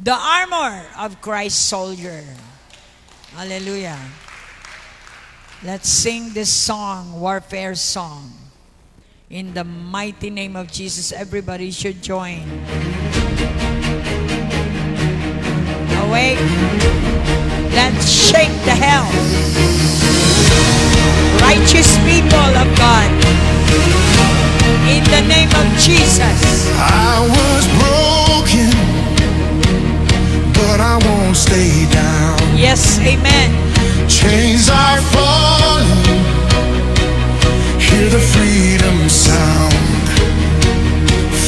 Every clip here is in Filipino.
The armor of Christ's soldier. Hallelujah. Let's sing this song, warfare song. In the mighty name of Jesus, everybody should join. Awake. Let's shake the hell. Righteous people of God. In the name of Jesus. I was broken, but I won't stay down. Yes, amen. Chains are falling, hear the freedom sound.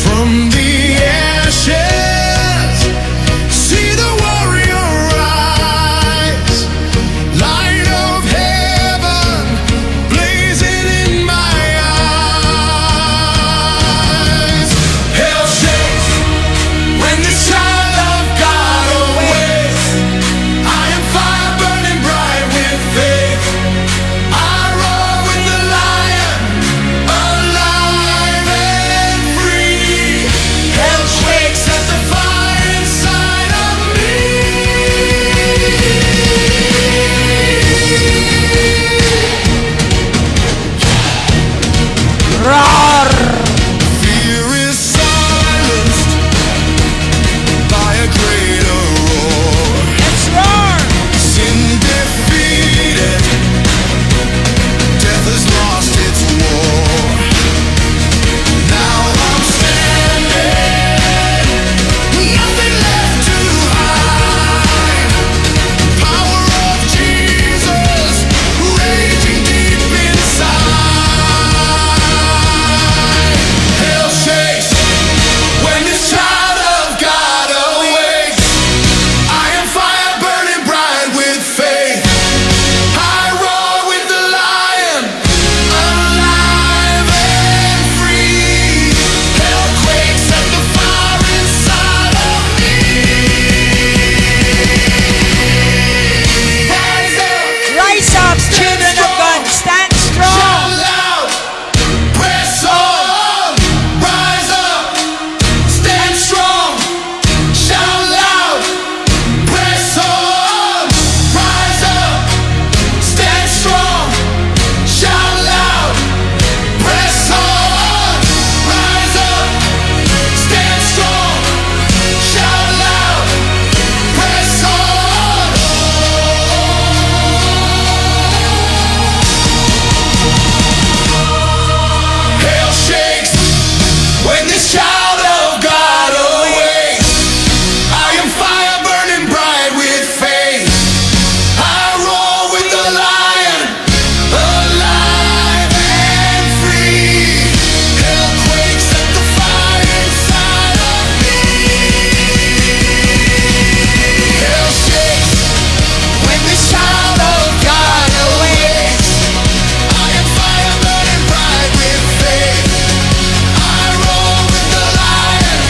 From the ashes, see the warrior rise. Light of heaven, blazing in my eyes. Hell shakes when the child of God awakes. I am fire burning bright with faith. I roar with the lion, alive and free. Hell shakes at the fire inside of me. Roar! Fear is silenced by a greater roar. Let's roar! Sin defeated, death has lost its war. Now I'm standing, nothing left to hide. Power of Jesus raging deep inside. Hell shakes when this child of God awakes. I am fire burning bright with faith. I roar with the lion, alive and free. Hell quakes at the fire inside of me. Rise up, children of God. Stand strong. Shout loud, press on, rise up, stand strong. Shout loud, press on, rise up, stand strong. Shout loud, press on, rise up, stand strong. Shout loud, press on. Hell shakes when this child of God awakes. I am fire burning bright with faith. I roar with the lion, alive and free. Hell quakes at the fire inside of me. Hell shakes when this child of God awakes. I am fire burning bright with faith. I roar with the lion,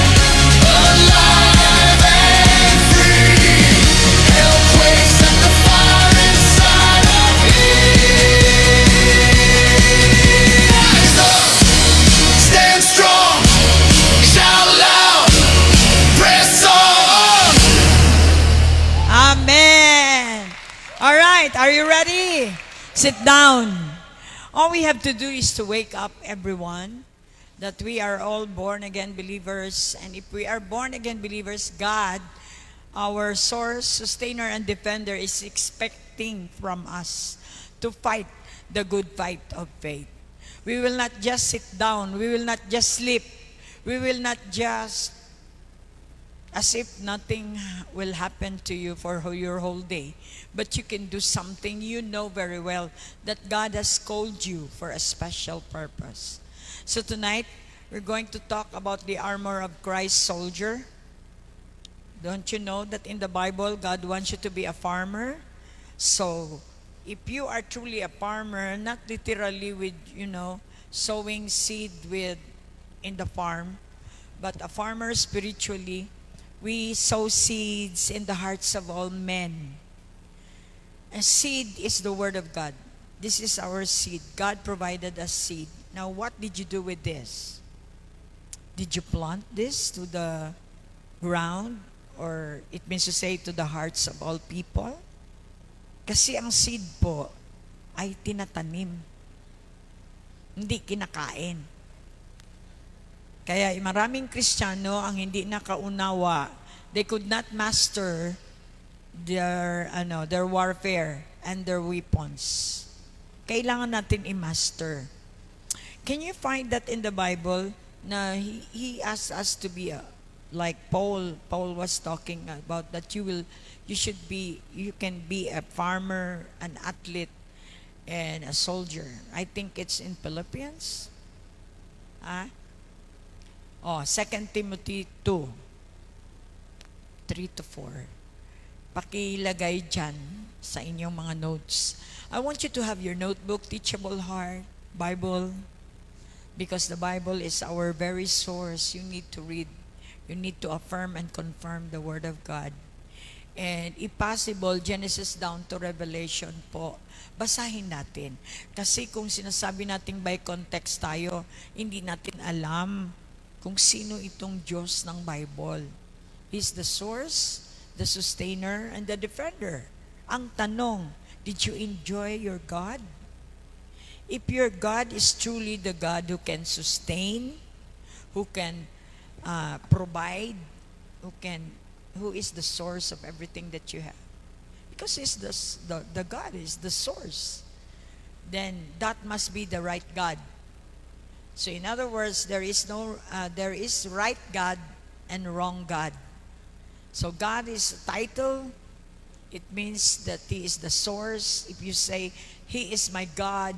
alive and free. Hell quakes at the fire inside of me. Rise up, stand strong, shout loud, press on. Amen. All right, are you ready? Sit down. All we have to do is to wake up everyone that we are all born again believers. And if we are born again believers, God, our source, sustainer, and defender, is expecting from us to fight the good fight of faith. We will not just sit down. We will not just sleep. We will not just as if nothing will happen to you for your whole day. But you can do something. You know very well that God has called you for a special purpose. So tonight, we're going to talk about the armor of Christ's soldier. Don't you know that in the Bible, God wants you to be a farmer? So, if you are truly a farmer, not literally with, sowing seed in the farm, but a farmer spiritually, we sow seeds in the hearts of all men. A seed is the word of God. This is our seed. God provided us seed. Now, what did you do with this? Did you plant this to the ground? or it means to say to the hearts of all people. Kasi ang seed po ay tinatanim, hindi kinakain. Kaya maraming Kristiyano ang hindi nakaunawa, they could not master their warfare and their weapons. Kailangan natin i-master. Can you find that in the Bible na he asked us to be like Paul was talking about that you can be a farmer, an athlete, and a soldier. I think it's in Philippians. 2 Timothy 2, 3-4. Pakilagay dyan sa inyong mga notes. I want you to have your notebook, Teachable Heart, Bible, because the Bible is our very source. You need to read. You need to affirm and confirm the Word of God. And if possible, Genesis down to Revelation po, basahin natin. Kasi kung sinasabi natin by context tayo, hindi natin alam kung sino itong Diyos ng Bible. He's the source, the sustainer, and the defender. Ang tanong, did you enjoy your God? If your God is truly the God who can sustain, who can provide, who is the source of everything that you have, because He's the God is the source, then that must be the right God. So in other words, there is right God and wrong God. So God is a title. It means that He is the source. If you say He is my God,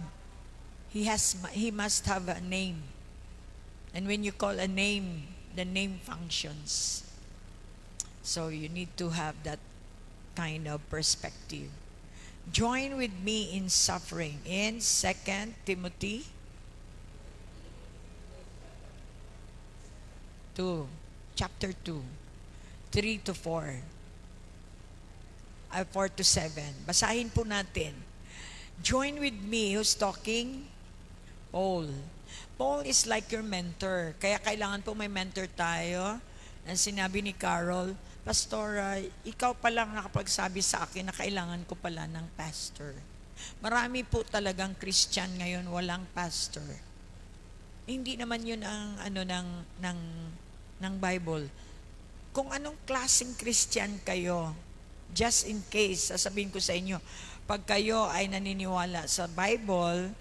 He must have a name. And when you call a name, the name functions. So you need to have that kind of perspective. Join with me in suffering in 2 Timothy 2, chapter 2, 3-4. 4-7. Basahin po natin. Join with me. Who's talking? Paul. Paul is like your mentor. Kaya kailangan po may mentor tayo. Ang sinabi ni Carol, Pastora, ikaw pa lang nakapagsabi sa akin na kailangan ko pala ng pastor. Marami po talagang Christian ngayon walang pastor. Hindi naman yun ang ng Bible. Kung anong klaseng Christian kayo, just in case, sasabihin ko sa inyo, pag kayo ay naniniwala sa Bible,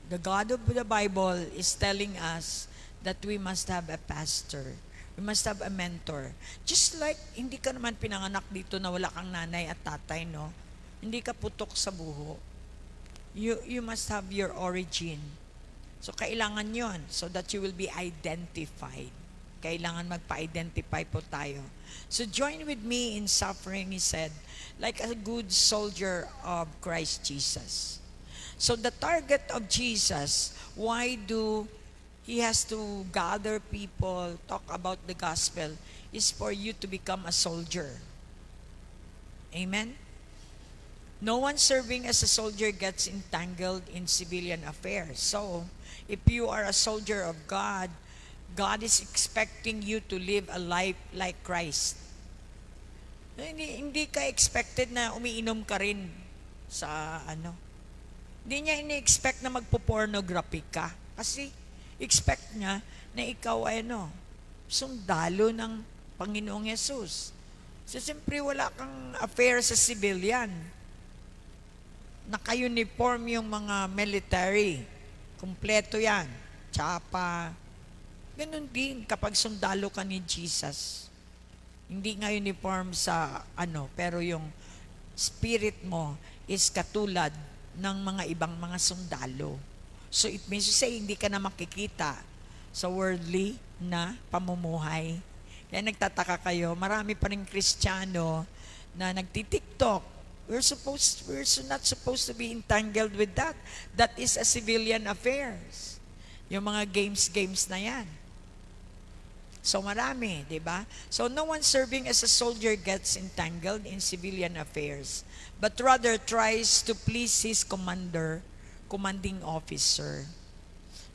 the God of the Bible is telling us that we must have a pastor. We must have a mentor. Just like, hindi ka naman pinanganak dito na wala kang nanay at tatay, no? Hindi ka putok sa buho. You must have your origin. So, kailangan yon so that you will be identified. Kailangan magpa-identify po tayo. So, join with me in suffering, he said, like a good soldier of Christ Jesus. So, the target of Jesus, why do He has to gather people, talk about the gospel, is for you to become a soldier. Amen? No one serving as a soldier gets entangled in civilian affairs. So, if you are a soldier of God, God is expecting you to live a life like Christ. Hindi ka expected na umiinom ka rin sa Hindi niya ini-expect na magpo-pornography ka. Kasi expect niya na ikaw ay sundalo ng Panginoong Yesus. So, siyempre wala kang affair sa civilian. Naka-uniform yung mga military. Kompleto yan. Tsapa. Ganun din kapag sundalo ka ni Jesus. Hindi nga uniform sa pero yung spirit mo is katulad ng mga ibang mga sundalo. So it means to say, hindi ka na makikita sa worldly na pamumuhay. Kaya nagtataka kayo, marami pa rin Kristiyano na nagti-TikTok. We're not supposed to be entangled with that. That is a civilian affairs. Yung mga games na yan. So marami, di ba? So no one serving as a soldier gets entangled in civilian affairs, but rather tries to please his commanding officer.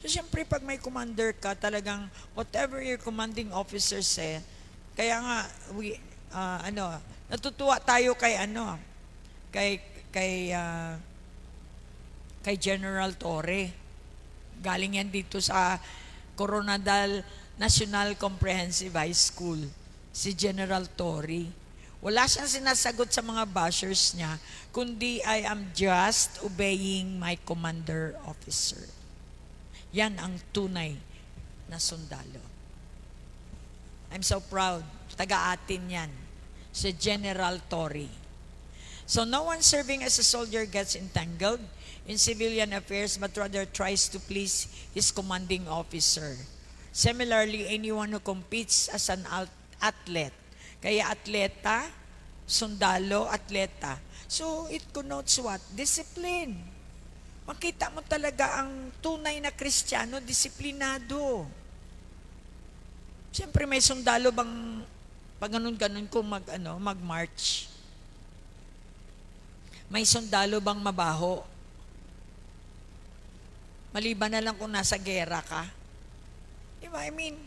So siyempre pag may commander ka, talagang whatever your commanding officer say, kaya nga natutuwa tayo kay kay kay ah, kay General Torre. Galing yan dito sa Coronadal National Comprehensive High School, si General Torre. Wala siyang sinasagot sa mga bashers niya, kundi I am just obeying my commander officer. Yan ang tunay na sundalo. I'm so proud. Taga-atin yan. Si General Torre. So no one serving as a soldier gets entangled in civilian affairs but rather tries to please his commanding officer. Similarly, anyone who competes as an athlete. Kaya atleta, sundalo, atleta. So it connotes what? Discipline. Makita mo talaga ang tunay na Kristiyano, disiplinado. Siyempre may sundalo bang pag ganun kung mag-march? May sundalo bang mabaho? Maliban na lang kung nasa gera ka. Diba? I mean,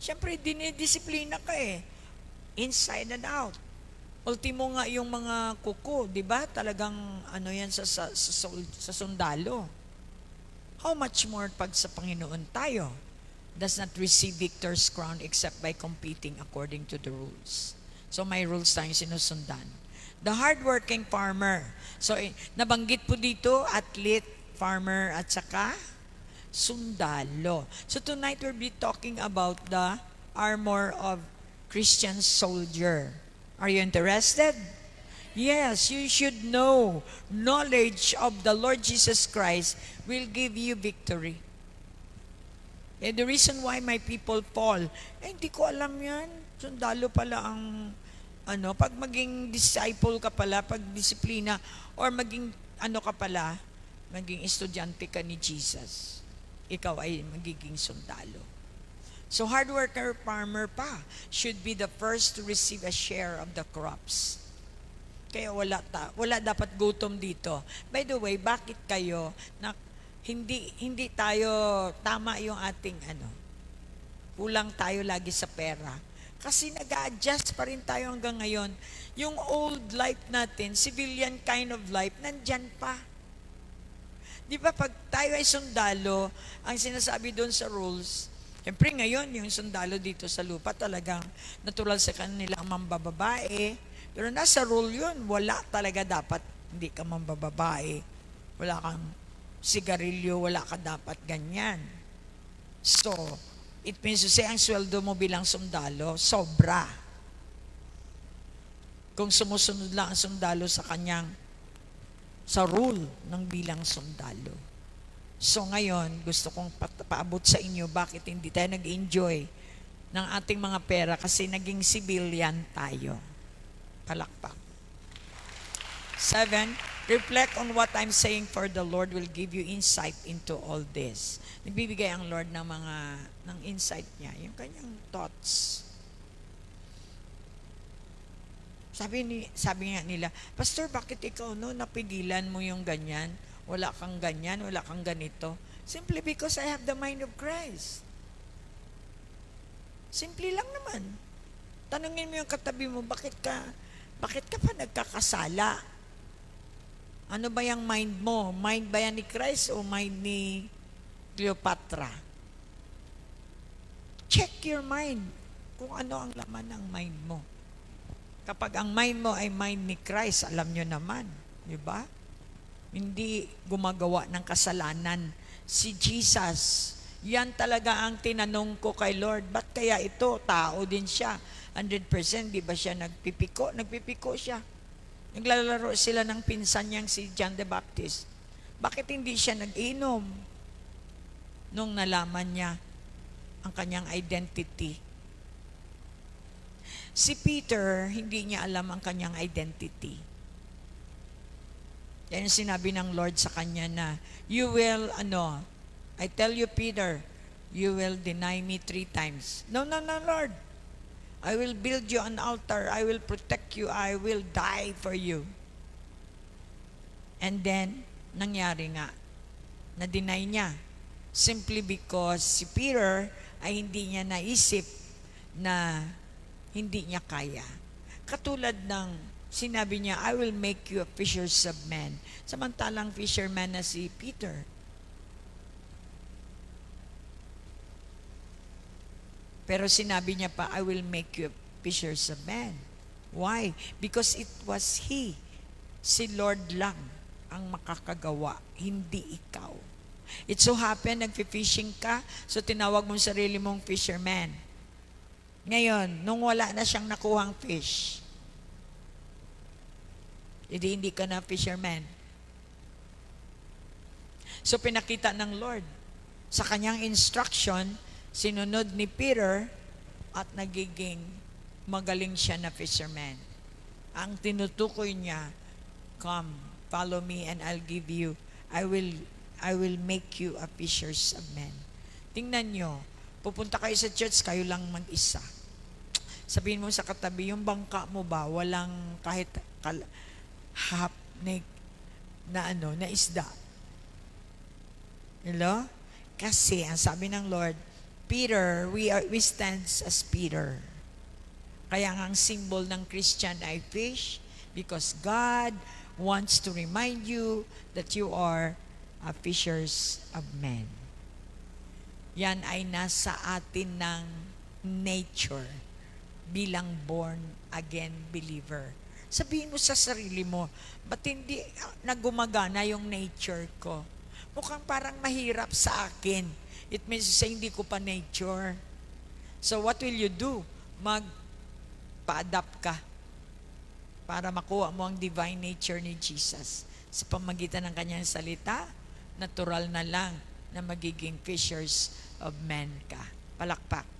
siyempre dinidisiplina ka eh. Inside and out. Ultimo nga yung mga kuko, di ba? Talagang yan sa sundalo. How much more pag sa Panginoon tayo does not receive victor's crown except by competing according to the rules. So may rules tayong sinusundan. The hardworking farmer. So nabanggit po dito, athlete, farmer, at saka sundalo. So tonight we'll be talking about the armor of Christian soldier. Are you interested? Yes, you should know. Knowledge of the Lord Jesus Christ will give you victory. And the reason why my people fall, hindi ko alam yan. Sundalo pala ang, pag maging disciple ka pala, pag disiplina, or maging, ka pala, maging estudyante ka ni Jesus, ikaw ay magiging sundalo. So hard worker farmer pa should be the first to receive a share of the crops. Kaya wala dapat gutom dito. By the way, bakit kayo na hindi tayo tama yung ating kulang tayo lagi sa pera? Kasi nag-a-adjust pa rin tayo hanggang ngayon. Yung old life natin, civilian kind of life, nandyan pa. Di ba pag tayo ay sundalo, ang sinasabi doon sa rules, siyempre ngayon, yung sundalo dito sa lupa talagang natural sa kanila ang mambababae. Pero nasa rule yun, wala talaga dapat hindi ka mambababae. Wala kang sigarilyo, wala ka dapat ganyan. So, it means to say, ang sweldo mo bilang sundalo, sobra. Kung sumusunod lang ang sundalo sa rule ng bilang sundalo. So ngayon, gusto kong paabot sa inyo bakit hindi tayo nag-enjoy ng ating mga pera kasi naging civilian tayo. Palakpak. 7, reflect on what I'm saying for the Lord will give you insight into all this. Nagbibigay ang Lord ng insight niya, yung kanyang thoughts. Sabi nga nila, Pastor, bakit ikaw napigilan mo yung ganyan? Wala kang ganyan, wala kang ganito. Simply because I have the mind of Christ. Simple lang naman. Tanungin mo yung katabi mo, bakit ka pa nagkakasala? Ano ba yung mind mo? Mind ba yan ni Christ o mind ni Cleopatra? Check your mind kung ano ang laman ng mind mo. Kapag ang mind mo ay mind ni Christ, alam nyo naman, di ba? Hindi gumagawa ng kasalanan. Si Jesus, yan talaga ang tinanong ko kay Lord, ba't kaya ito? Tao din siya. 100%, di ba siya nagpipiko? Nagpipiko siya. Naglalaro sila ng pinsan niyang si John the Baptist. Bakit hindi siya nag-inom? Nung nalaman niya ang kanyang identity. Si Peter, hindi niya alam ang kanyang identity. Yan yung sinabi ng Lord sa kanya na, you will, I tell you, Peter, you will deny me 3 times. No, Lord. I will build you an altar. I will protect you. I will die for you. And then, nangyari nga, na-deny niya. Simply because si Peter ay hindi niya naisip na hindi niya kaya. Katulad ng sinabi niya, I will make you a fishers of men. Samantalang fisherman na si Peter. Pero sinabi niya pa, I will make you fishers of men. Why? Because it was He, si Lord lang, ang makakagawa, hindi ikaw. It so happen, nagfi-fishing ka, so tinawag mong sarili mong fisherman. Ngayon, nung wala na siyang nakuhang fish, hindi ka na fisherman. So pinakita ng Lord, sa kanyang instruction, sinunod ni Peter at nagiging magaling siya na fisherman. Ang tinutukoy niya, come, follow me and I'll give you, I will make you a fishers of men. Tingnan nyo, pupunta kayo sa church, kayo lang mag-isa. Sabihin mo sa katabi, yung bangka mo ba, walang kahit half na isda. Hello? Kasi, ang sabi ng Lord, Peter, we stands as Peter. Kaya nga ang symbol ng Christian ay fish because God wants to remind you that you are a fishers of men. Yan ay nasa atin ng nature bilang born again believer. Sabihin mo sa sarili mo, ba't hindi nagumagana yung nature ko? Mukhang parang mahirap sa akin. It means to say, hindi ko pa nature. So what will you do? Magpa-adapt ka para makuha mo ang divine nature ni Jesus. Sa pamagitan ng kanyang salita, natural na lang na magiging fishers of men ka. Palakpak.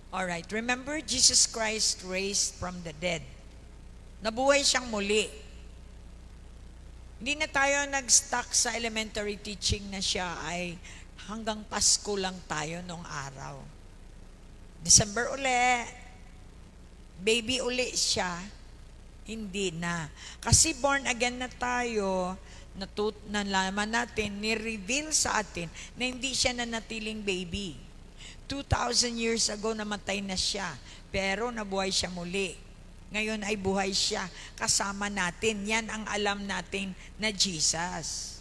Alright, remember Jesus Christ raised from the dead. Nabuhay siyang muli. Hindi na tayo nag-stuck sa elementary teaching na siya ay hanggang Pasko lang tayo nung araw. December uli, baby uli siya, hindi na. Kasi born again na tayo, nalaman natin, ni-reveal sa atin na hindi siya nanatiling baby. 2,000 years ago namatay na siya, pero nabuhay siya muli. Ngayon ay buhay siya kasama natin. Yan ang alam natin na Jesus.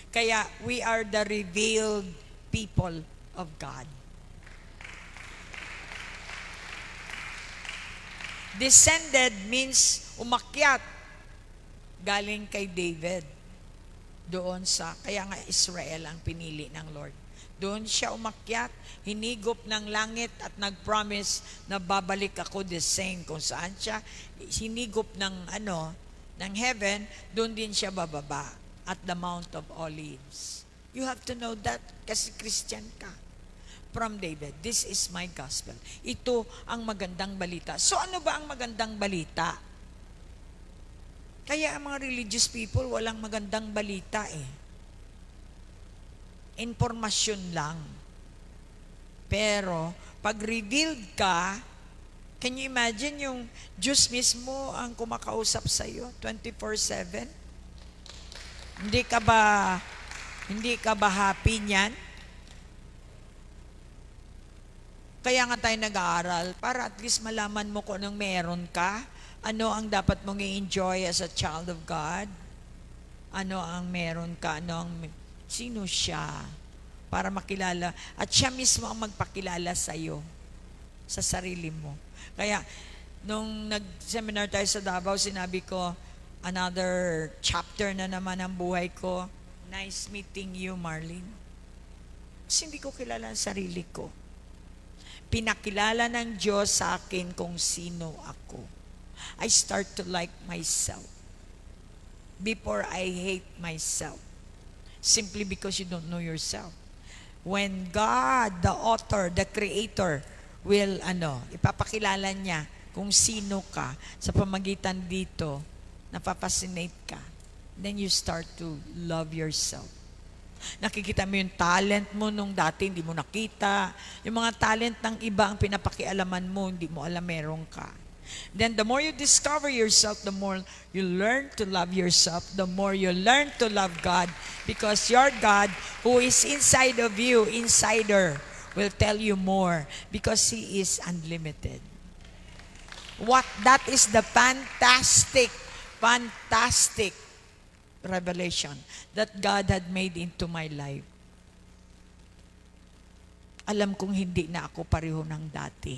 Kaya we are the revealed people of God. Descended means umakyat. Galing kay David. Doon sa, kaya nga Israel ang pinili ng Lord. Doon siya umakyat, hinigop ng langit at nag-promise na babalik ako the same. Kung saan siya hinigop ng heaven, doon din siya bababa at the Mount of Olives. You have to know that kasi Christian ka. From David, this is my gospel. Ito ang magandang balita. So ano ba ang magandang balita? Kaya ang mga religious people walang magandang balita Informasyon lang. Pero, pag revealed ka, can you imagine yung Diyos mismo ang kumakausap sa iyo 24/7? Hindi ka ba happy niyan? Kaya nga tayo nag-aaral para at least malaman mo kung anong meron ka, ano ang dapat mong i-enjoy as a child of God, ano ang meron ka, sino siya, para makilala. At siya mismo ang magpakilala sa iyo, sa sarili mo. Kaya, nung nag-seminar tayo sa Davao, sinabi ko, another chapter na naman ang buhay ko. Nice meeting you, Marlene. Kasi hindi ko kilala ang sarili ko. Pinakilala ng Diyos sa akin kung sino ako. I start to like myself before I hate myself. Simply because you don't know yourself. When God, the author, the creator, will, ipapakilala niya kung sino ka sa pamagitan dito, napapascinate ka, then you start to love yourself. Nakikita mo yung talent mo nung dati, hindi mo nakita. Yung mga talent ng iba ang pinapakialaman mo, hindi mo alam meron ka. Then the more you discover yourself, the more you learn to love yourself, the more you learn to love God, because your God who is inside of you, insider, will tell you more because He is unlimited. That is the fantastic revelation that God had made into my life. Alam kong hindi na ako pareho ng dati.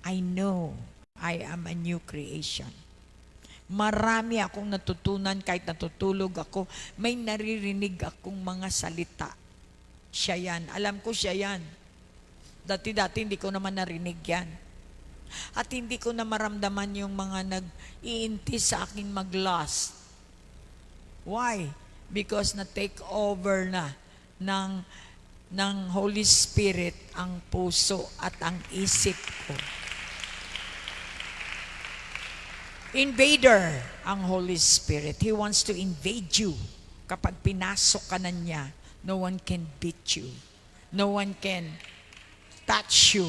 I know I am a new creation. Marami akong natutunan kahit natutulog ako. May naririnig akong mga salita. Siya yan. Alam ko siya yan. Dati-dati hindi ko naman narinig yan. At hindi ko na maramdaman yung mga nag-iinti sa akin mag-lust. Why? Because na-take over na ng Holy Spirit ang puso at ang isip ko. Invader ang Holy Spirit. He wants to invade you. Kapag pinasok ka na niya, no one can beat you. No one can touch you.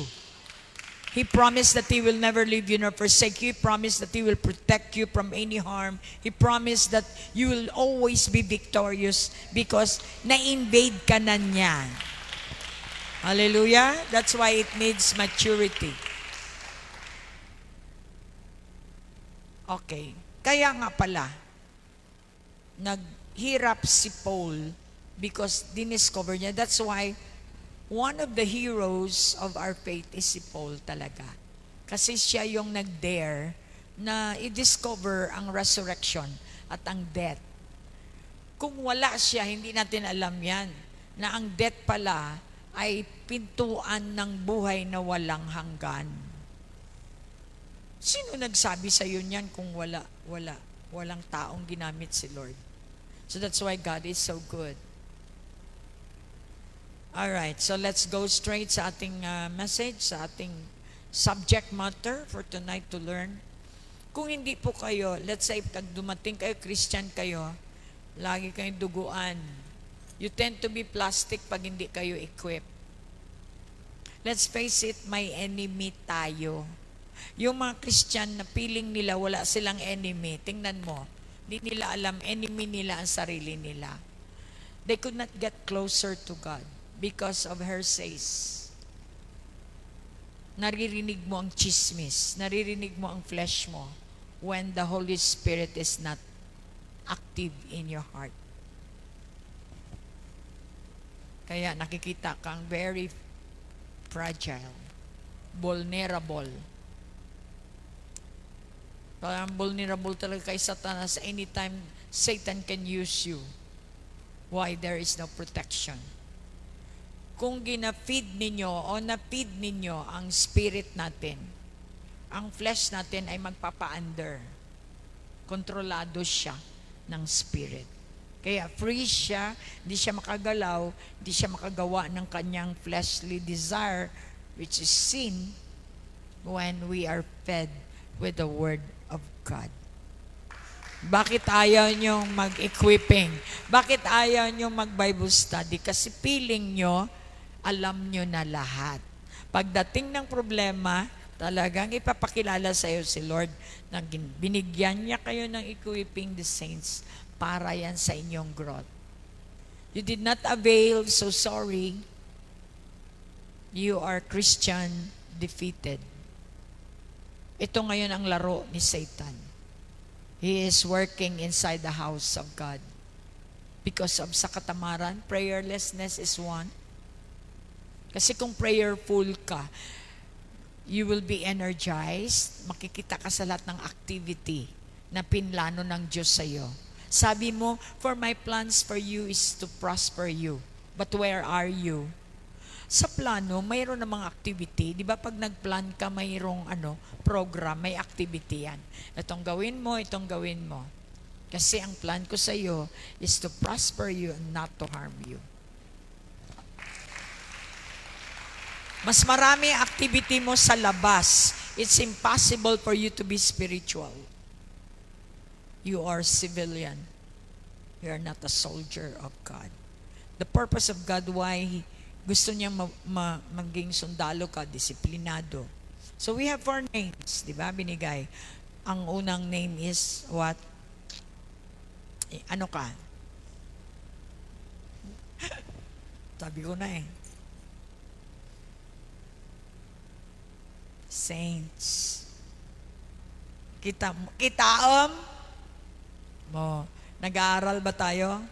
He promised that He will never leave you nor forsake you. He promised that He will protect you from any harm. He promised that you will always be victorious because na-invade ka na niya. Hallelujah. That's why it needs maturity. Okay. Kaya nga pala, naghirap si Paul because diniscover niya. That's why one of the heroes of our faith is si Paul talaga. Kasi siya yung nag-dare na i-discover ang resurrection at ang death. Kung wala siya, hindi natin alam yan, na ang death pala ay pintuan ng buhay na walang hanggan. Sino nagsabi sa iyo niyan kung walang taong ginamit si Lord? So that's why God is so good. Alright, so let's go straight sa ating message, sa ating subject matter for tonight to learn. Kung hindi po kayo, let's say, pag dumating kayo, Christian kayo, lagi kayong duguan. You tend to be plastic pag hindi kayo equipped. Let's face it, may enemy tayo. Yung mga Christian na feeling nila wala silang enemy, tingnan mo, hindi nila alam, enemy nila ang sarili nila. They could not get closer to God because of heresies. Naririnig mo ang chismis, naririnig mo ang flesh mo when the Holy Spirit is not active in your heart. Kaya nakikita kang very fragile, vulnerable. Parang vulnerable talaga kay Satanas. Anytime Satan can use you. Why? There is no protection. Kung gina-feed ninyo o na-feed ninyo ang spirit natin, ang flesh natin ay magpapa-under. Kontrolado siya ng spirit. Kaya free siya, hindi siya makagalaw, hindi siya makagawa ng kanyang fleshly desire, which is sin, when we are fed with the Word of God. Bakit ayaw nyong mag-equipping? Bakit ayaw nyong mag-Bible study? Kasi feeling nyo, alam nyo na lahat. Pagdating ng problema, talagang ipapakilala sa iyo si Lord na binigyan niya kayo ng equipping the saints para yan sa inyong growth. You did not avail, so sorry. You are Christian defeated. Ito ngayon ang laro ni Satan. He is working inside the house of God. Because of sa katamaran, prayerlessness is one. Kasi kung prayerful ka, you will be energized. Makikita ka sa lahat ng activity na pinlano ng Diyos sa iyo. Sabi mo, for my plans for you is to prosper you. But where are you? Sa plano, mayroon namang activity. Di ba pag nagplan ka, mayroong program, may activity yan. Itong gawin mo, itong gawin mo. Kasi ang plan ko sa iyo is to prosper you and not to harm you. Mas marami activity mo sa labas. It's impossible for you to be spiritual. You are civilian. You are not a soldier of God. The purpose of God, why gusto niyang maging sundalo ka, disiplinado. So we have 4 names, di ba, binigay. Ang unang name is what? Ano ka? Sabi ko na Saints. Kitaom mo. Nag-aaral ba tayo?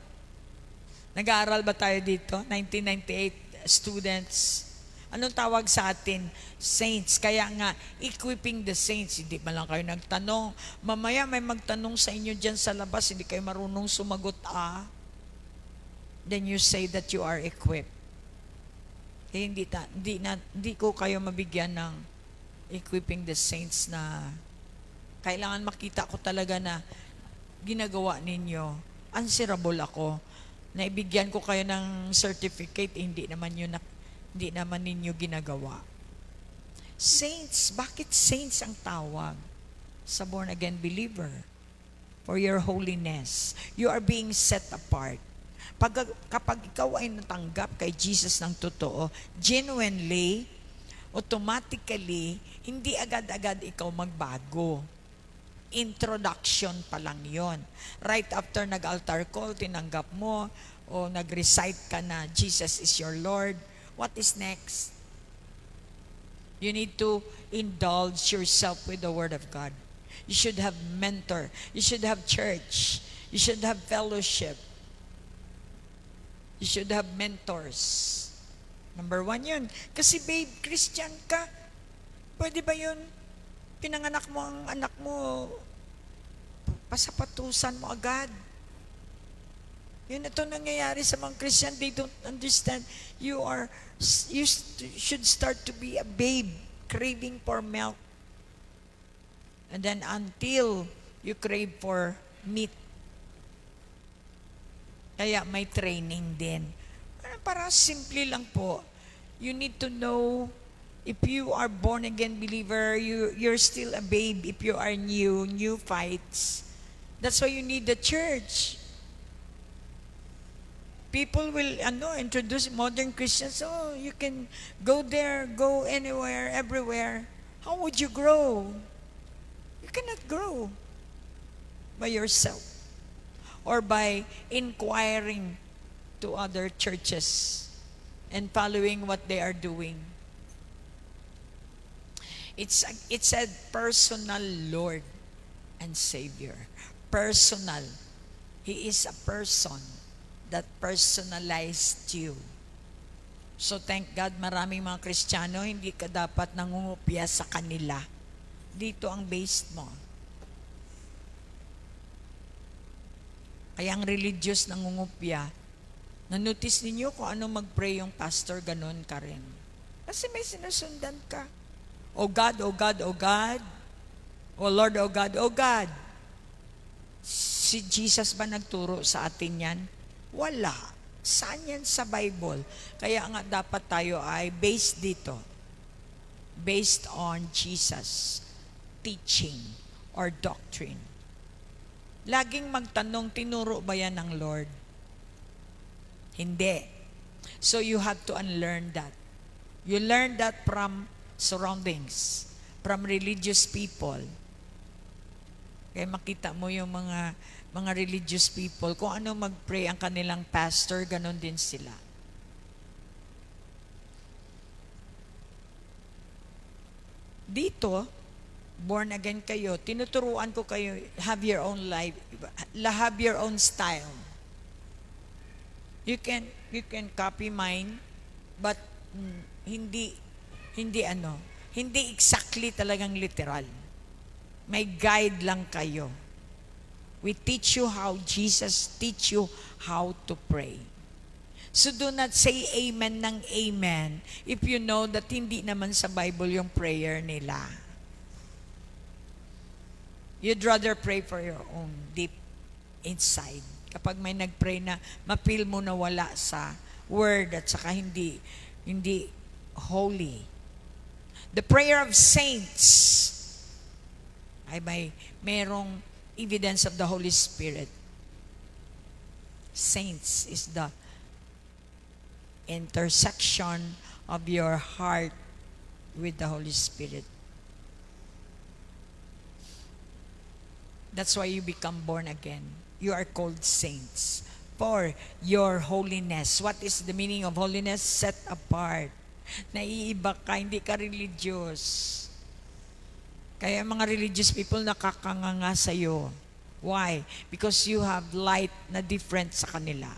Nag-aaral ba tayo dito? 1998 students. Anong tawag sa atin? Saints. Kaya nga, equipping the saints. Hindi pa lang kayo nagtanong. Mamaya may magtanong sa inyo dyan sa labas, hindi kayo marunong sumagot, then you say that you are equipped. Hindi ko kayo mabigyan ng equipping the saints na kailangan makita ko talaga na ginagawa ninyo. Answerable ako. Naibigyan ko kayo ng certificate, hindi naman ninyo ginagawa. Saints, bakit saints ang tawag sa born again believer? For your holiness. You are being set apart. Kapag ikaw ay natanggap kay Jesus ng totoo, genuinely, automatically, hindi agad-agad ikaw magbago. Introduction pa lang yon. Right after nag-altar call, tinanggap mo, o nag-recite ka na, Jesus is your Lord, what is next? You need to indulge yourself with the Word of God. You should have mentor. You should have church. You should have fellowship. You should have mentors. Number 1 yun. Kasi babe, Christian ka. Pwede ba yun? Pinanganak mo ang anak mo, pasapatusan mo agad. Yun ito nangyayari sa mga Christian. They don't understand. You should start to be a babe, craving for milk. And then until you crave for meat. Kaya may training din. Para simple lang po. You need to know, if you are born again believer, you're still a babe. If you are new fights. That's why you need the church. People will introduce modern Christians. Oh, you can go there, go anywhere, everywhere. How would you grow? You cannot grow by yourself or by inquiring to other churches and following what they are doing. It's a personal Lord and Savior. Personal. He is a person that personalized you. So thank God, maraming mga Kristiyano, hindi ka dapat nangungupya sa kanila. Dito ang base mo. Kaya ang religious nangungupya, na-notice ninyo kung ano mag-pray yung pastor, ganun ka rin. Kasi may sinusundan ka. Oh God, oh God, oh God. Oh Lord, oh God, oh God. Si Jesus ba nagturo sa atin yan? Wala. Saan yan sa Bible? Kaya nga dapat tayo ay based dito. Based on Jesus' teaching or doctrine. Laging magtanong, tinuro ba yan ng Lord? Hindi. So you have to unlearn that. You learn that from surroundings, from religious people. Kaya makita mo yung mga religious people, kung ano mag-pray ang kanilang pastor, ganon din sila. Dito, born again kayo, tinuturuan ko kayo, have your own life, have your own style. You can copy mine, but hindi exactly talagang literal. May guide lang kayo. We teach you how Jesus teach you how to pray. So do not say amen ng amen if you know that hindi naman sa Bible yung prayer nila. You'd rather pray for your own deep inside. Kapag may nagpray na ma-feel mo na wala sa word at saka hindi holy. The prayer of saints ay merong evidence of the Holy Spirit. Saints is the intersection of your heart with the Holy Spirit. That's why you become born again. You are called saints for your holiness. What is the meaning of holiness? Set apart. Naiiba ka, hindi ka religious. Kaya mga religious people nakakanganga sa'yo. Why? Because you have light na different sa kanila.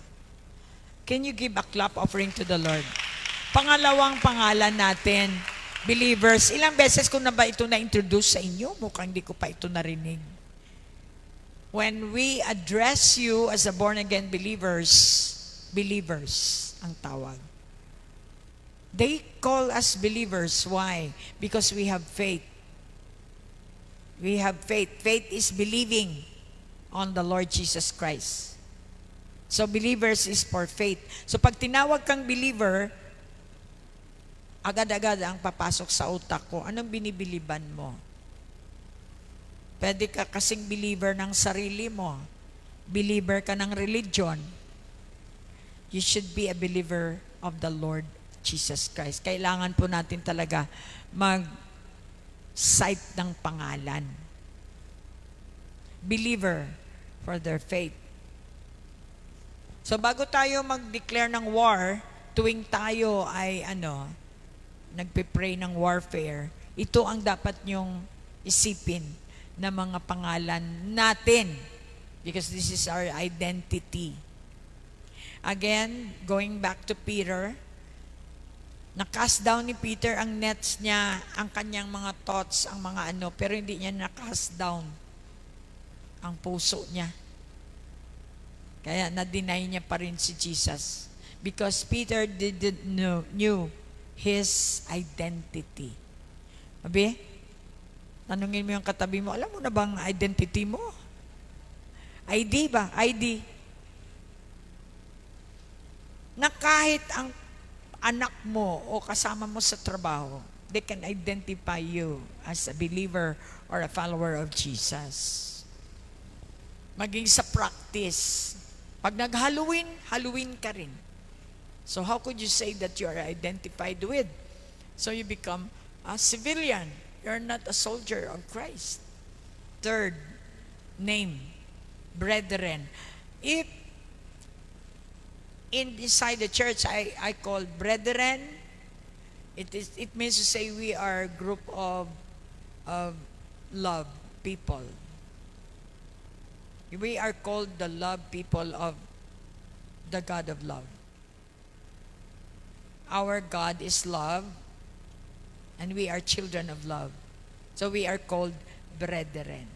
Can you give a clap offering to the Lord? Pangalawang pangalan natin, believers. Ilang beses ko na ba ito na-introduce sa inyo? Mukhang hindi ko pa ito narinig. When we address you as a born-again believers, believers ang tawag. They call us believers. Why? Because we have faith. We have faith. Faith is believing on the Lord Jesus Christ. So believers is for faith. So pag tinawag kang believer, agad-agad ang papasok sa utak ko, anong binibiliban mo? Pwede ka kasing believer ng sarili mo. Believer ka ng religion. You should be a believer of the Lord Jesus Christ. Kailangan po natin talaga mag-cite ng pangalan. Believer for their faith. So bago tayo mag-declare ng war, tuwing tayo ay nagpe-pray ng warfare, ito ang dapat nyong isipin na mga pangalan natin. Because this is our identity. Again, going back to Peter, na-cast down ni Peter ang nets niya, ang kanyang mga thoughts, ang mga pero hindi niya na-cast down ang puso niya. Kaya na-deny niya pa rin si Jesus. Because Peter didn't knew his identity. Abi, tanungin mo yung katabi mo, alam mo na bang identity mo? ID ba? ID. Na kahit ang anak mo o kasama mo sa trabaho, they can identify you as a believer or a follower of Jesus. Maging sa practice. Pag nag-Halloween, Halloween ka rin. So how could you say that you are identified with? So you become a civilian. You're not a soldier of Christ. Third, name, brethren. If inside the church I call brethren, it means to say we are a group of love people. We are called the love people of the God of love. Our God is love, and we are children of love. So we are called brethren.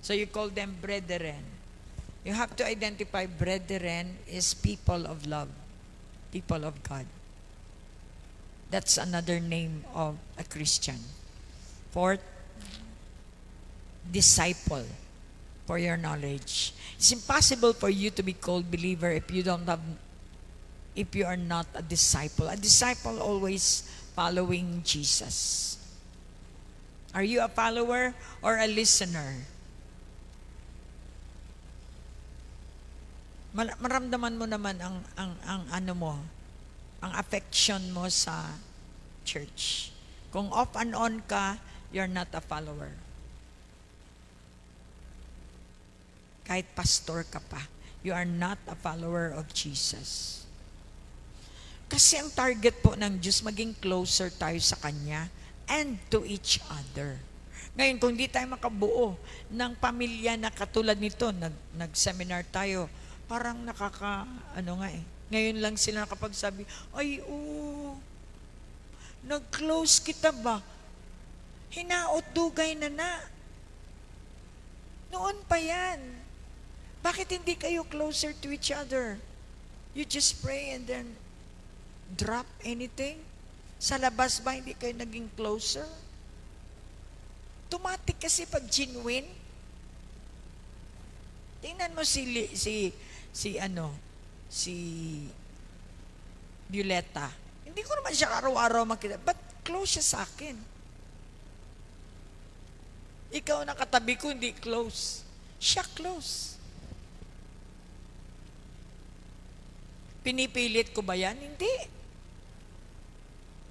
So you call them brethren. You have to identify brethren is people of love, people of God. That's another name of a Christian. Fourth, disciple. For your knowledge, it's impossible for you to be called believer if you are not a disciple. A disciple always following Jesus. Are you a follower or a listener? Maramdaman mo naman ang affection mo sa church. Kung off and on ka, you're not a follower. Kahit pastor ka pa, you are not a follower of Jesus. Kasi ang target po ng Diyos, maging closer tayo sa Kanya and to each other. Ngayon, kung di tayo makabuo ng pamilya na katulad nito, nag-seminar tayo, parang ngayon lang sila nakapagsabi, ay, nag-close kita ba? Hinaot dugay na. Noon pa yan. Bakit hindi kayo closer to each other? You just pray and then drop anything? Sa labas ba hindi kayo naging closer? Automatic kasi pag genuine. Tingnan mo si Violeta. Hindi ko naman siya araw-araw makita. But close siya sa akin. Ikaw na katabi ko, hindi close. Siya close. Pinipilit ko ba yan? Hindi.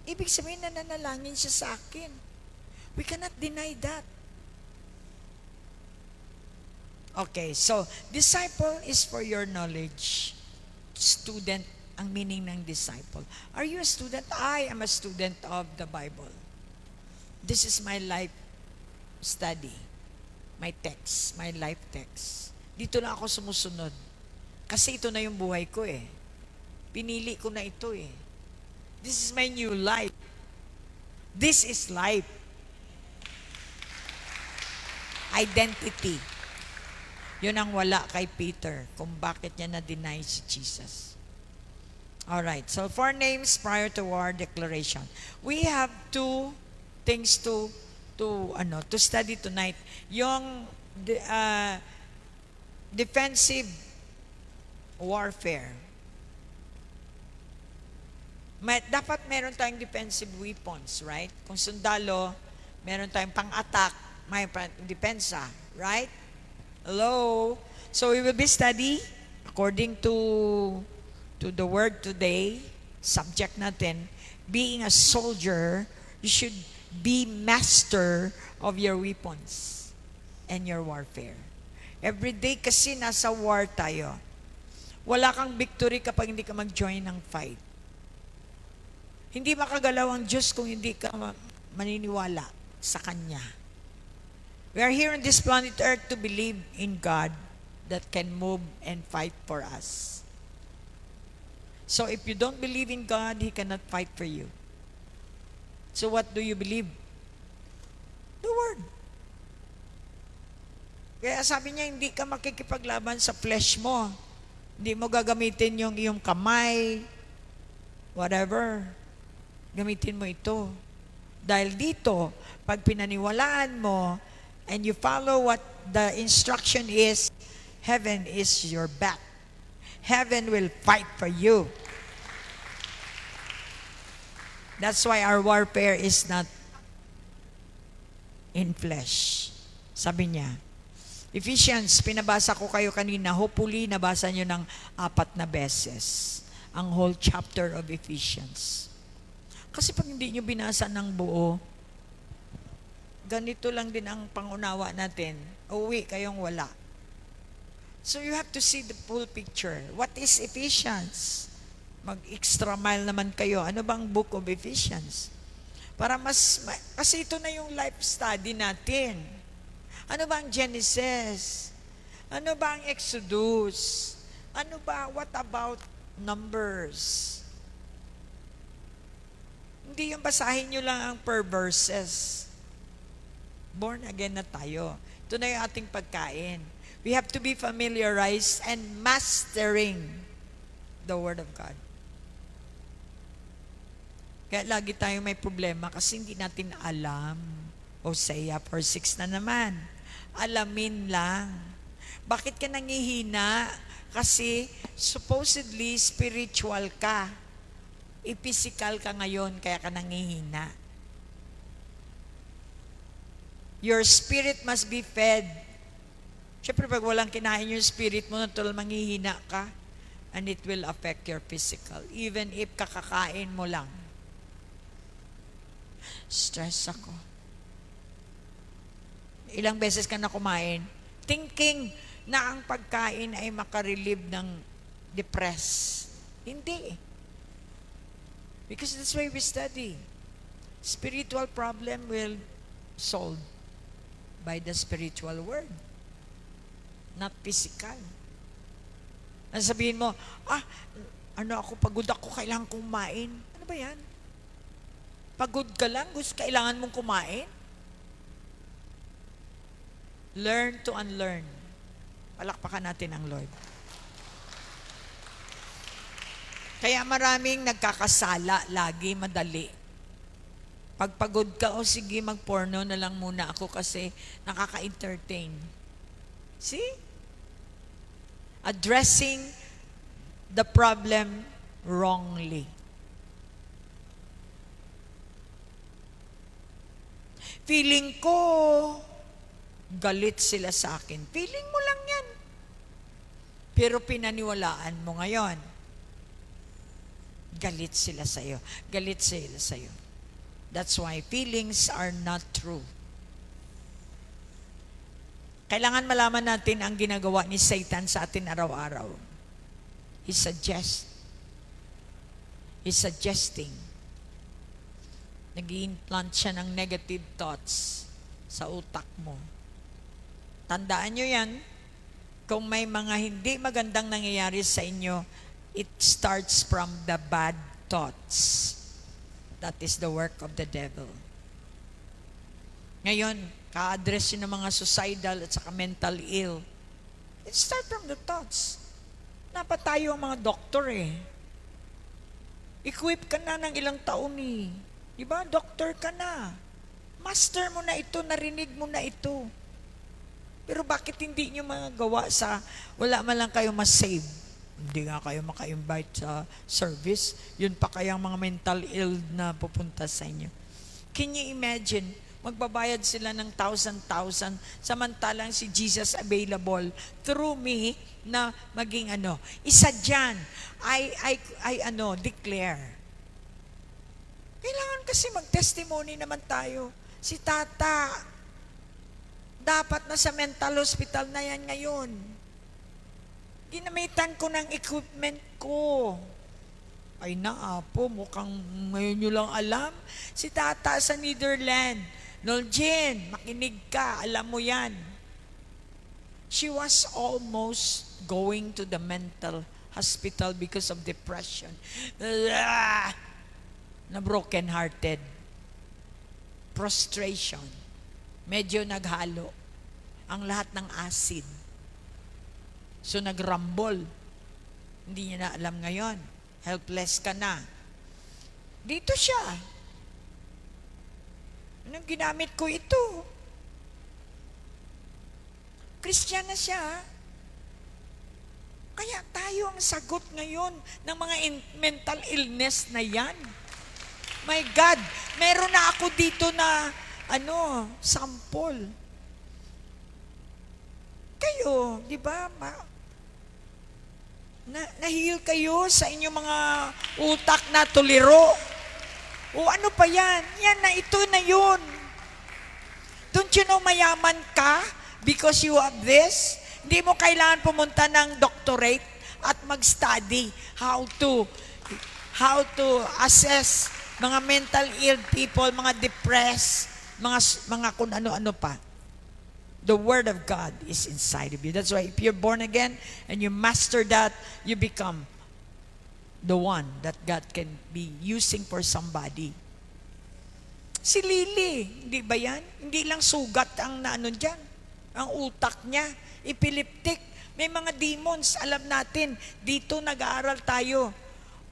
Ibig sabihin na nanalangin siya sa akin. We cannot deny that. Okay, so disciple is for your knowledge. Student, ang meaning ng disciple. Are you a student? I am a student of the Bible. This is my life study. My text, my life text. Dito na ako sumusunod. Kasi ito na yung buhay ko eh. Pinili ko na ito eh. This is my new life. This is life. Identity. Yun ang wala kay Peter kung bakit niya na-deny si Jesus. Alright, so 4 names prior to war declaration. We have 2 things to study tonight. Yung defensive warfare. Dapat meron tayong defensive weapons, right? Kung sundalo, meron tayong pang-attack, may depensa, right? Hello? So we will be study according to the word today, subject natin, being a soldier, you should be master of your weapons and your warfare. Every day kasi nasa war tayo. Wala kang victory kapag hindi ka mag-join ng fight. Hindi makagalaw ang Diyos kung hindi ka maniniwala sa Kanya. We are here on this planet Earth to believe in God that can move and fight for us. So if you don't believe in God, He cannot fight for you. So what do you believe? The Word. Kaya sabi niya, hindi ka makikipaglaban sa flesh mo. Hindi mo gagamitin yung iyong kamay, whatever. Gamitin mo ito. Dahil dito, pag pinaniwalaan mo, and you follow what the instruction is, heaven is your back. Heaven will fight for you. That's why our warfare is not in flesh. Sabi niya, Ephesians, pinabasa ko kayo kanina, hopefully nabasa nyo ng 4 beses ang whole chapter of Ephesians. Kasi pag hindi nyo binasa ng buo, ganito lang din ang pangunawa natin, uwi kayong wala. So you have to see the full picture. What is Ephesians? Mag-extra mile naman kayo. Ano bang book of Ephesians? Para kasi ito na yung life study natin. Ano ba ang Genesis? Ano ba ang Exodus? Ano ba? What about Numbers? Hindi yung basahin nyo lang ang per verses. Born again na tayo. Ito na yung ating pagkain. We have to be familiarized and mastering the Word of God. Kaya lagi tayo may problema kasi hindi natin alam. Hosea 4:6 na naman. Alamin lang. Bakit ka nangihina? Kasi supposedly spiritual ka. Physical ka ngayon kaya ka nangihina. Your spirit must be fed. Siyempre, pag walang kinain yung spirit mo, natural manghihina ka, and it will affect your physical. Even if kakakain mo lang. Stress ako. Ilang beses ka na kumain, thinking na ang pagkain ay makarelieve ng depress. Hindi. Because that's why we study. Spiritual problem will solve by the spiritual word. Not physical. Sabihin mo, pagod ako, kailangan kumain. Ano ba yan? Pagod ka lang, kailangan mong kumain? Learn to unlearn. Palakpakan natin ang Lord. Kaya maraming nagkakasala, lagi madali. Pag pagod ka, sige, mag-porno na lang muna ako kasi nakaka-entertain. See? Addressing the problem wrongly. Feeling ko, galit sila sa akin. Feeling mo lang yan. Pero pinaniwalaan mo ngayon. Galit sila sa'yo. Galit sila sa'yo. That's why feelings are not true. Kailangan malaman natin ang ginagawa ni Satan sa atin araw-araw. He's suggesting. Nag-i-implant siya ng negative thoughts sa utak mo. Tandaan nyo yan, kung may mga hindi magandang nangyayari sa inyo, it starts from the bad thoughts. That is the work of the devil. Ngayon, ka-address yun ng mga suicidal at saka mental ill. It starts from the thoughts. Dapat tayo ang mga doktor eh. Equip ka na ng ilang taon eh. Di ba? Doktor ka na. Master mo na ito, narinig mo na ito. Pero bakit hindi nyo magawa sa wala man lang kayo mas-save? Hindi nga kayo maka-invite sa service. Yun pa kayang mga mental ill na pupunta sa inyo. Can you imagine? Magbabayad sila ng 1,000 samantalang si Jesus available through me na maging isa dyan, I declare. Kailangan kasi mag-testimony naman tayo. Si Tata, dapat na sa mental hospital na yan ngayon. Ginamitan ko ng equipment ko. Ay naapo, mukhang ngayon nyo lang alam. Si Tata sa Netherlands, Noljen, makinig ka, alam mo yan. She was almost going to the mental hospital because of depression. Na broken-hearted. Prostration. Medyo naghalo. Ang lahat ng acid. So nagrambol. Hindi niya na alam ngayon. Helpless ka na. Dito siya. Anong ginamit ko ito? Christian na siya. Kaya tayo ang sagot ngayon ng mga mental illness na yan. My God, meron na ako dito na sample. Kayo, di ba? Na-heal kayo sa inyong mga utak na tuliro. O ano pa yan? Yan na, ito na yun. Don't you know mayaman ka because you have this? Hindi mo kailangan pumunta ng doctorate at mag-study how to assess mga mental ill people, mga depressed, mga kung ano-ano pa. The Word of God is inside of you. That's why if you're born again and you master that, you become the one that God can be using for somebody. Si Lily, hindi ba yan? Hindi lang sugat ang dyan. Ang utak niya, epileptic. May mga demons, alam natin. Dito nag-aaral tayo.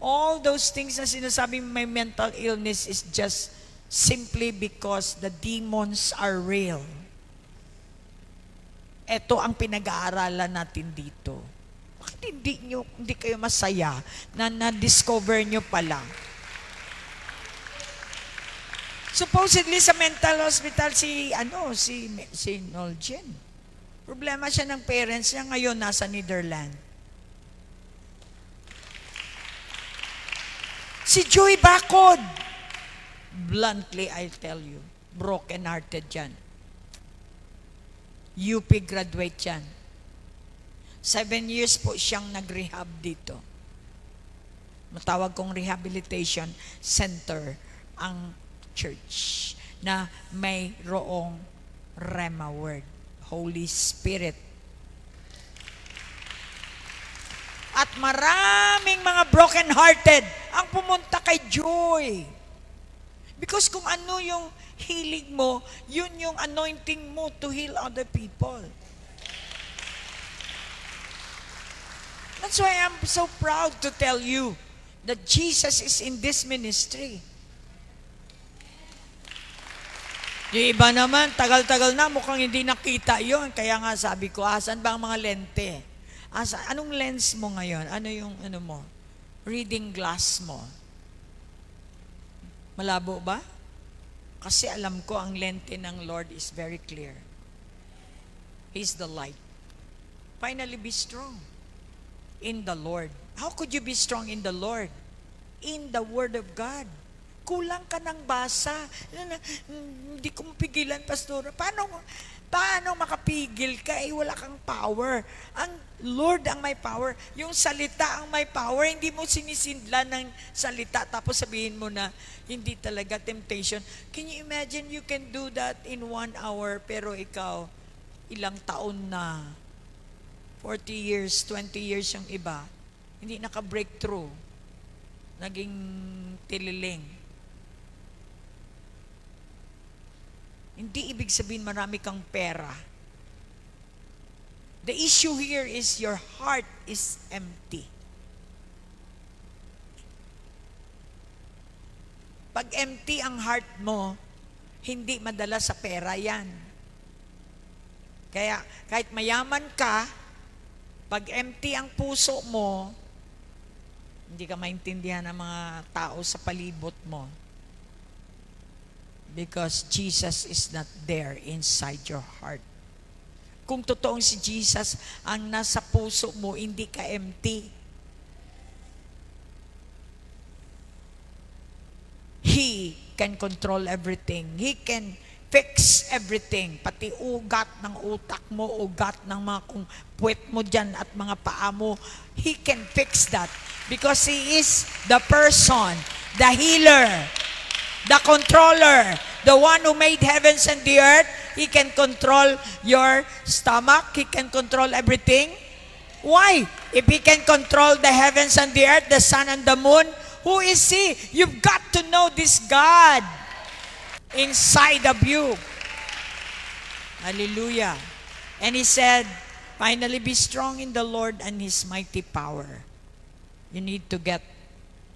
All those things na sinasabi may mental illness is just simply because the demons are real. Ito ang pinag-aaralan natin dito. Bakit hindi kayo masaya na na-discover nyo pa lang? Supposedly sa mental hospital si Noljen. Problema siya ng parents niya, ngayon nasa Netherlands. Si Joy Bacod, bluntly I tell you, broken-hearted yan. UP graduate yan. 7 years po siyang nag-rehab dito. Matawag kong rehabilitation center ang church na mayroong Rhema word, Holy Spirit. At maraming mga broken-hearted ang pumunta kay Joy. Because kung ano yung healing mo, yun yung anointing mo to heal other people. That's why I'm so proud to tell you that Jesus is in this ministry. Yung iba naman, tagal-tagal na, mukhang hindi nakita yon. Kaya nga sabi ko, asan ba ang mga lente? Anong lens mo ngayon? Ano yung mo? Reading glass mo. Malabo ba? Kasi alam ko ang lente ng Lord is very clear. He's the light. Finally, be strong in the Lord. How could you be strong in the Lord? In the Word of God. Kulang ka ng basa. Hindi ko mapigilan, Pastor. Paano Paano makapigil ka? Wala kang power. Ang Lord ang may power. Yung salita ang may power. Hindi mo sinisindla ng salita tapos sabihin mo na hindi talaga temptation. Can you imagine you can do that in 1 hour pero ikaw ilang taon na, 40 years, 20 years yung iba, hindi naka-breakthrough. Naging tililing. Hindi ibig sabihin marami kang pera. The issue here is your heart is empty. Pag empty ang heart mo, hindi madala sa pera yan. Kaya kahit mayaman ka, pag empty ang puso mo, hindi ka maintindihan ng mga tao sa palibot mo. Because Jesus is not there inside your heart. Kung totoong si Jesus ang nasa puso mo, hindi ka empty. He can control everything. He can fix everything. Pati ugat ng utak mo, ugat ng mga kung puwet mo dyan at mga paa mo, He can fix that. Because He is the person, the healer, the controller, the one who made heavens and the earth. He can control your stomach. He can control everything. Why? If He can control the heavens and the earth, the sun and the moon, who is He? You've got to know this God inside of you. Hallelujah. And He said, finally be strong in the Lord and His mighty power. You need to get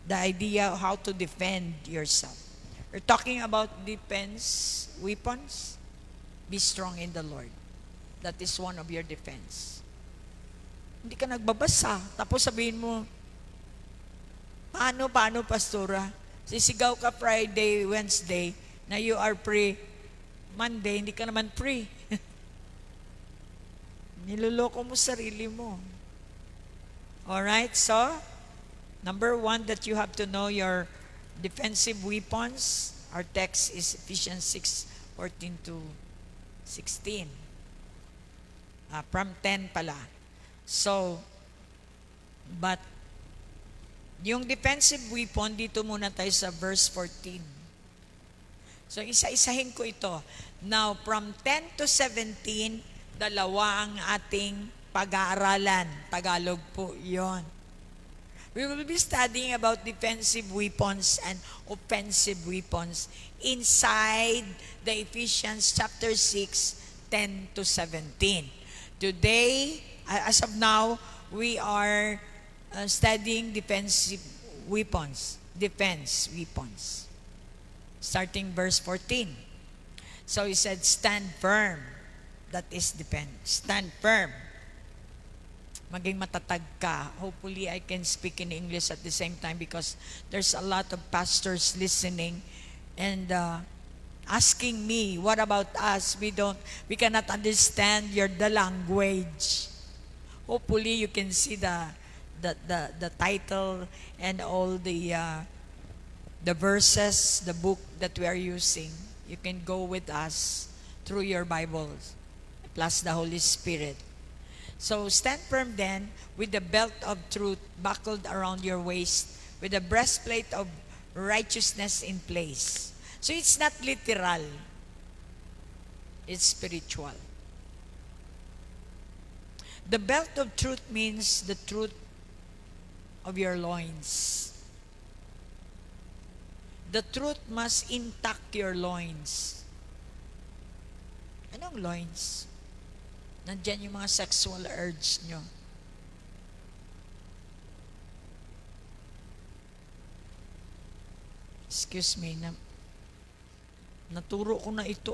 the idea of how to defend yourself. We're talking about defense weapons. Be strong in the Lord. That is one of your defense. Hindi ka nagbabasa. Tapos sabihin mo, paano, pastora? Sisigaw ka Friday, Wednesday, na you are free. Monday, hindi ka naman free. Niloloko mo sarili mo. Alright, so, number 1 that you have to know your defensive weapons. Our text is Ephesians 6:14 to 16. From 10 pala. So, but yung defensive weapon, dito muna tayo sa verse 14. So, isa-isahin ko ito. Now, from 10 to 17, dalawa ang ating pag-aaralan. Tagalog po yon. We will be studying about defensive weapons and offensive weapons inside the Ephesians chapter 6, 10 to 17. Today, as of now, we are studying defensive weapons, defense weapons. Starting verse 14. So he said, stand firm. That is defense. Stand firm. Maging matatag ka. Hopefully, I can speak in English at the same time because there's a lot of pastors listening and asking me, what about us? We cannot understand the language. Hopefully, you can see the title and all the verses, the book that we are using. You can go with us through your Bibles, plus the Holy Spirit. So stand firm then, with the belt of truth buckled around your waist, with the breastplate of righteousness in place. So it's not literal. It's spiritual. The belt of truth means the truth of your loins. The truth must intact your loins. Anong loins? Nandyan yung mga sexual urge nyo. Excuse me, naturo ko na ito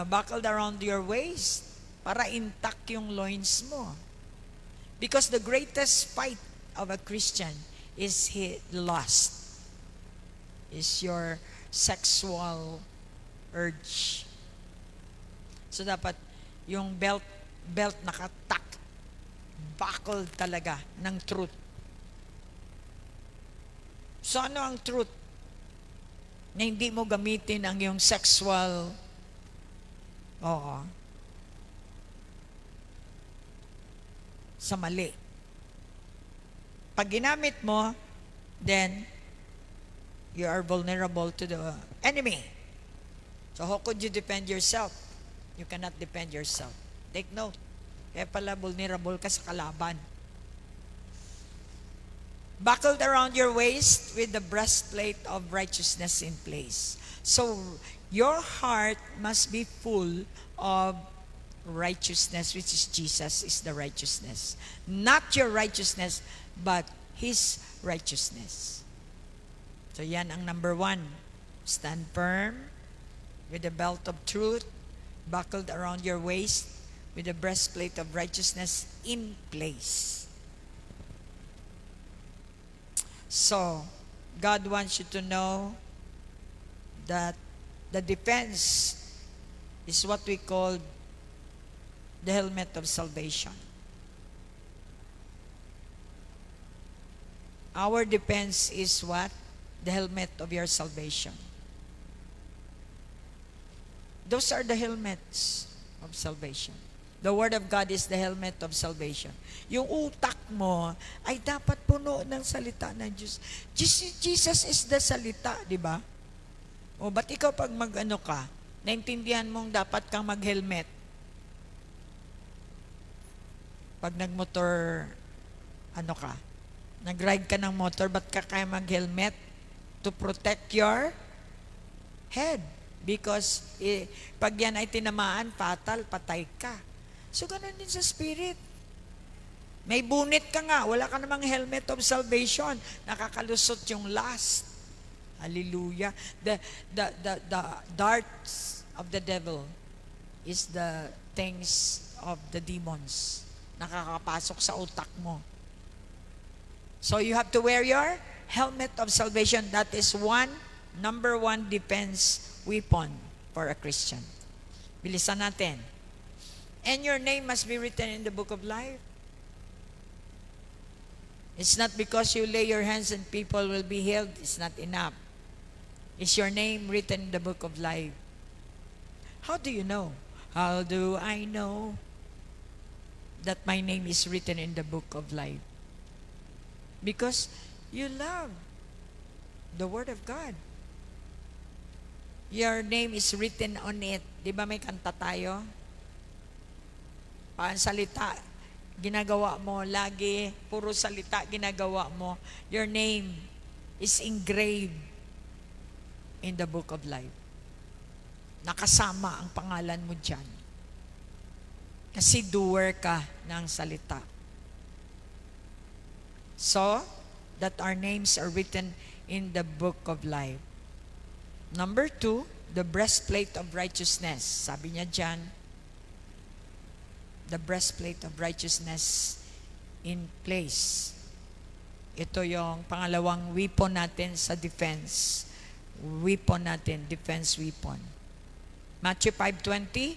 buckled around your waist para intact yung loins mo. Because the greatest fight of a Christian is lust. Is your sexual urge. So dapat yung belt nakatak, buckled talaga ng truth. So ano ang truth? Na hindi mo gamitin ang iyong sexual Oo. Sa mali. Pag ginamit mo, then you are vulnerable to the enemy. So how could you defend yourself? You cannot defend yourself. Take note. Kaya pala vulnerable ka sa kalaban. Buckled around your waist with the breastplate of righteousness in place. So your heart must be full of righteousness, which is Jesus is the righteousness. Not your righteousness, but His righteousness. So yan ang number 1. Stand firm with the belt of truth buckled around your waist with the breastplate of righteousness in place. So, God wants you to know that the defense is what we call the helmet of salvation. Our defense is what? The helmet of your salvation. Those are the helmets of salvation. The Word of God is the helmet of salvation. Yung utak mo ay dapat puno ng salita ng Diyos. Jesus is the salita, di ba? O ba't ikaw pag mag-ano ka, naintindihan mong dapat kang mag-helmet? Pag nagmotor, ano ka, nag-ride ka ng motor, ba't ka kaya mag-helmet? To protect your head. Because pag yan ay tinamaan, fatal, patay ka. So, ganun din sa spirit. May bunit ka nga, wala ka namang helmet of salvation. Nakakalusot yung lust. Hallelujah. The darts of the devil is the things of the demons. Nakakapasok sa utak mo. So, you have to wear your helmet of salvation. That is number one defense weapon for a Christian. Bilisan natin. And your name must be written in the book of life. It's not because you lay your hands and people will be healed. It's not enough. Is your name written in the book of life? How do you know? How do I know that my name is written in the book of life? Because you love the Word of God. Your name is written on it. Di ba may kanta tayo? Salita, ginagawa mo lagi, puro salita ginagawa mo. Your name is engraved in the book of life. Nakasama ang pangalan mo dyan. Kasi doer ka ng salita. So, that our names are written in the book of life. Number 2, the breastplate of righteousness. Sabi niya dyan, the breastplate of righteousness in place. Ito yung pangalawang weapon natin sa defense. Weapon natin, defense weapon. Matthew 5:20.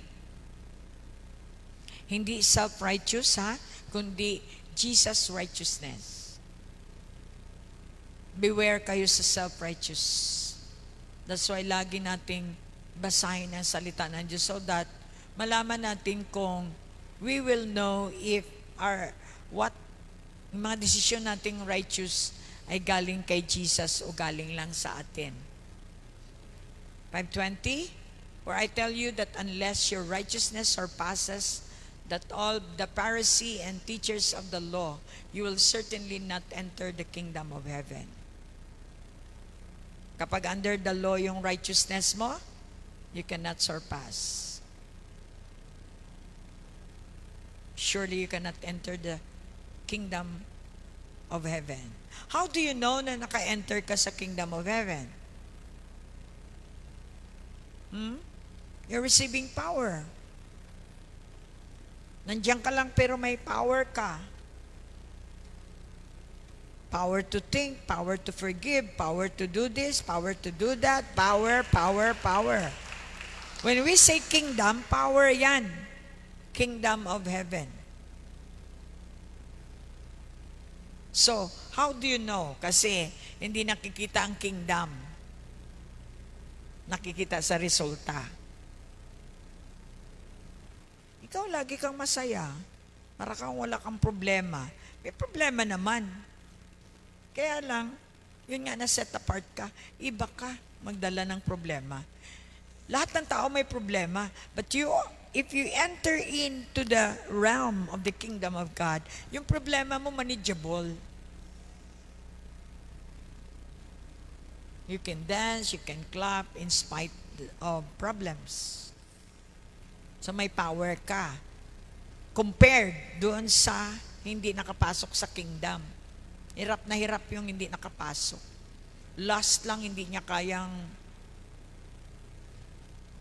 Hindi self-righteous, kundi Jesus' righteousness. Beware kayo sa self-righteous. That's why lagi nating basahin ang salita ng Diyos so that malaman natin kung we will know if mga desisyon nating righteous ay galing kay Jesus o galing lang sa atin. 5:20, for I tell you that unless your righteousness surpasses that all the Pharisee and teachers of the law, you will certainly not enter the kingdom of heaven. Kapag under the law yung righteousness mo, you cannot surpass. Surely you cannot enter the kingdom of heaven. How do you know na naka-enter ka sa kingdom of heaven? You're receiving power. Nandiyan ka lang pero may power ka. Power to think, power to forgive, power to do this, power to do that, power, power, power. When we say kingdom, power yan. Kingdom of heaven. So, how do you know? Kasi hindi nakikita ang kingdom. Nakikita sa resulta. ikaw lagi kang masaya. Para kang wala kang problema. May problema naman. Kaya lang, yun nga, na-set apart ka. Iba ka magdala ng problema. Lahat ng tao may problema. But if you enter into the realm of the kingdom of God, yung problema mo manageable. You can dance, you can clap in spite of problems. So may power ka. Compared doon sa hindi nakapasok sa kingdom. Hirap na hirap yung hindi nakapasok. Last lang hindi niya kayang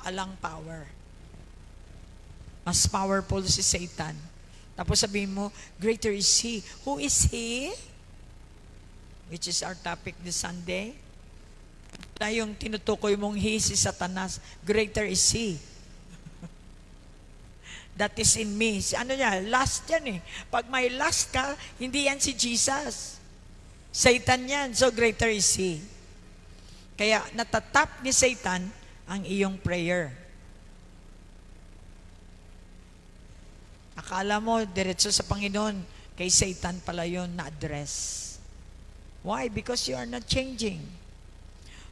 alang power. Mas powerful si Satan. Tapos sabihin mo, greater is He. Who is He? Which is our topic this Sunday. Yung tinutukoy mong He, si Satanas. Greater is He. That is in me. Ano niya? Last yan eh. Pag may last ka, hindi yan si Jesus. Satan yan. So greater is He. Kaya natatap ni Satan ang iyong prayer. Akala mo, diretso sa Panginoon, kay Satan pala yun na-address. Why? Because you are not changing.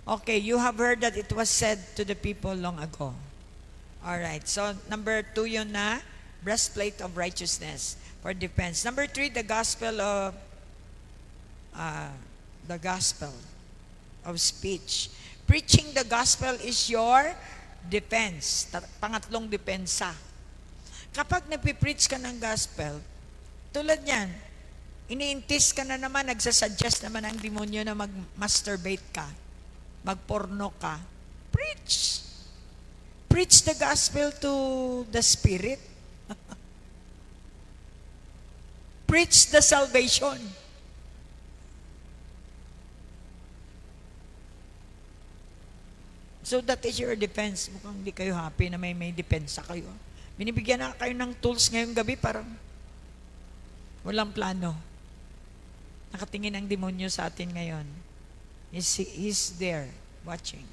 Okay, you have heard that it was said to the people long ago. Alright, so number 2 yun na, breastplate of righteousness for defense. Number 3, the gospel of speech. Preaching the gospel is your defense. Pangatlong depensa. Kapag napipreach ka ng gospel, tulad niyan, iniintis ka na naman, nagsasuggest naman ang demonyo na mag-masturbate ka, magporno ka. Preach! Preach the gospel to the Spirit. Preach the salvation. So that is your defense. Mukhang hindi kayo happy na may depensa kayo. Binibigyan na kayo ng tools ngayong gabi, parang walang plano. Nakatingin ang demonyo sa atin ngayon. He's there, watching.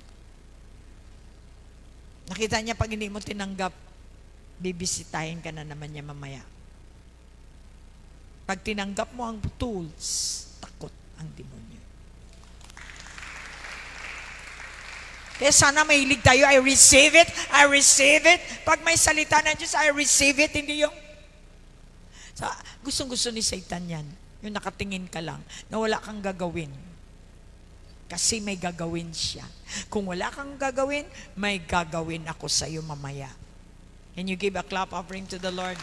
Nakita niya pag hindi mo tinanggap, bibisitahin ka na naman niya mamaya. Pag tinanggap mo ang tools, takot ang demonyo. Kaya sana mahilig tayo, I receive it, I receive it. Pag may salita ng Diyos, I receive it, hindi yung... Gustong-gusto ni Satan yan. Yung nakatingin ka lang, na wala kang gagawin. Kasi may gagawin siya. Kung wala kang gagawin, may gagawin ako sa iyo mamaya. Can you give a clap offering to the Lord?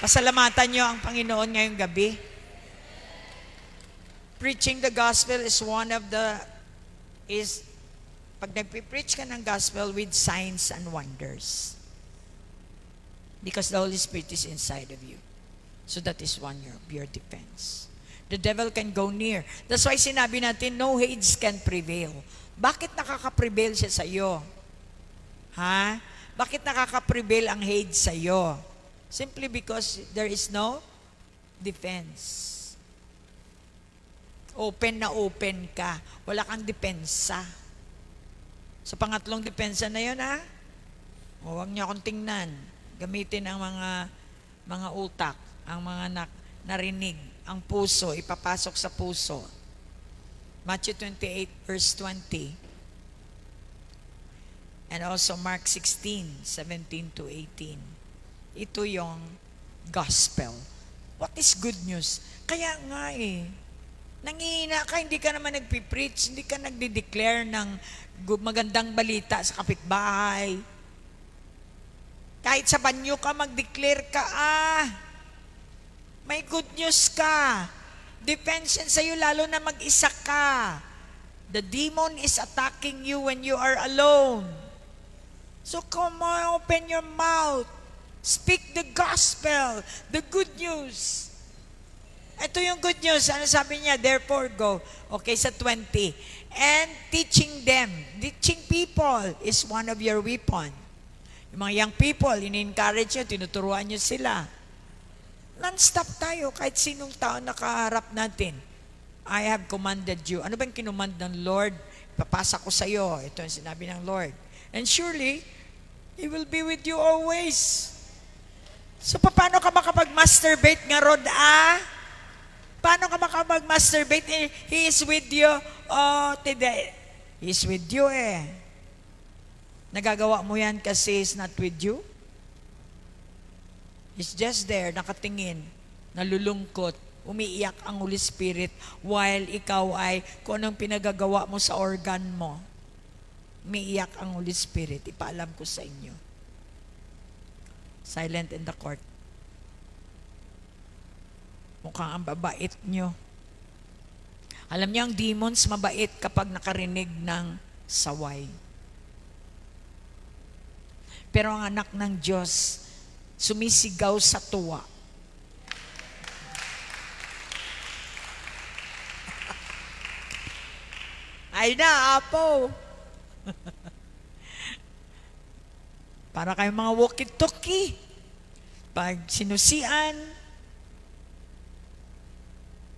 Pasalamatan niyo ang Panginoon ngayong gabi. Preaching the gospel is pag nagpipreach ka ng gospel with signs and wonders. Because the Holy Spirit is inside of you. So that is one of your defense. The devil can go near. That's why sinabi natin, no Hades can prevail. Bakit nakaka-prevail siya sa iyo? Ha? Bakit nakaka-prevail ang Hades sa iyo? Simply because there is no defense. Open na open ka. Wala kang depensa. Sa pangatlong depensa na yun, ha? Huwag niyo akong tingnan. Gamitin ang mga utak, ang mga narinig, ang puso, ipapasok sa puso. Matthew 28 verse 20. And also Mark 16, 17 to 18. Ito yung gospel. What is good news? Kaya nga nangihina ka, hindi ka naman nagpipreach, hindi ka nagde-declare ng magandang balita sa kapitbahay. Kahit sa banyo ka, mag-declare ka, may good news ka. Defense yan sa'yo, lalo na mag-isa ka. The demon is attacking you when you are alone. So come on, open your mouth. Speak the gospel, the good news. Ito yung good news. Ano sabi niya? Therefore, go. Okay, sa 20. And teaching them. Teaching people is one of your weapon. Yung mga young people, in-encourage nyo, tinuturuan nyo sila. Non-stop tayo, kahit sinong tao nakaharap natin. I have commanded you. Ano bang kinumand ng Lord? Papasa ko sa iyo. Ito ang sinabi ng Lord. And surely, He will be with you always. So, paano ka makapag-masturbate nga, Rod, Paano ka makapag-masturbate? He is with you. Oh, today. He is with you Nagagawa mo yan kasi He's not with you? He's just there, nakatingin, nalulungkot, umiiyak ang Holy Spirit while ikaw ay, kung anong pinagagawa mo sa organ mo, umiiyak ang Holy Spirit. Ipaalam ko sa inyo. Silent in the court. Mukhang ang babait nyo. Alam niyo, ang demons mabait kapag nakarinig ng saway. Pero ang anak ng Diyos, sumisigaw sa tuwa. Ay na, apo! Para kayong mga walkie-talkie. Pag sinusian,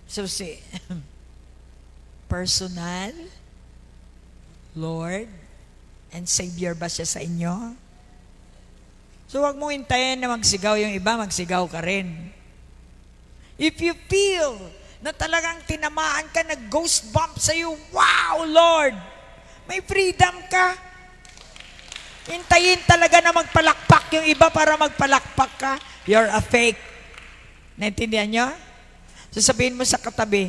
susi. Personal, Lord, and Savior ba siya sa inyo? So wag mong hintayin na magsigaw yung iba, magsigaw ka rin. If you feel na talagang tinamaan ka, nag-ghost bump sa'yo, wow, Lord! May freedom ka. Hintayin talaga na magpalakpak yung iba para magpalakpak ka. You're a fake. Naintindihan nyo? So sabihin mo sa katabi,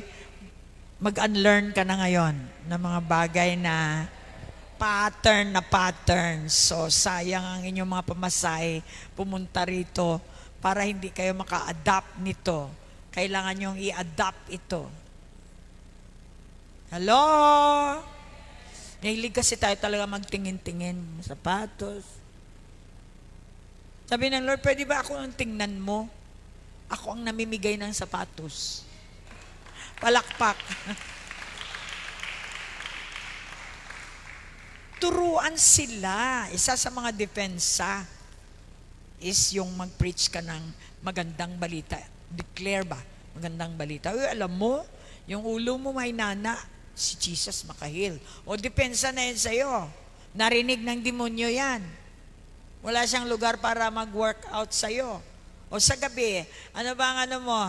mag-unlearn ka na ngayon ng mga bagay na pattern. So sayang ang inyong mga pamasahe pumunta rito para hindi kayo maka-adapt nito. Kailangan nyong i-adapt ito. Hello? Nahilig kasi tayo talaga magtingin-tingin, sapatos. Sabi ng Lord, pwede ba ako ang tingnan mo? Ako ang namimigay ng sapatos. Palakpak. Turuan sila. Isa sa mga depensa is yung mag-preach ka ng magandang balita. Declare ba? Magandang balita. Uy, alam mo, yung ulo mo may nana, si Jesus makahil. O depensa na yan sa'yo. Narinig ng demonyo yan. Wala siyang lugar para mag-workout sa'yo. O sa gabi, ano ba ang ano mo?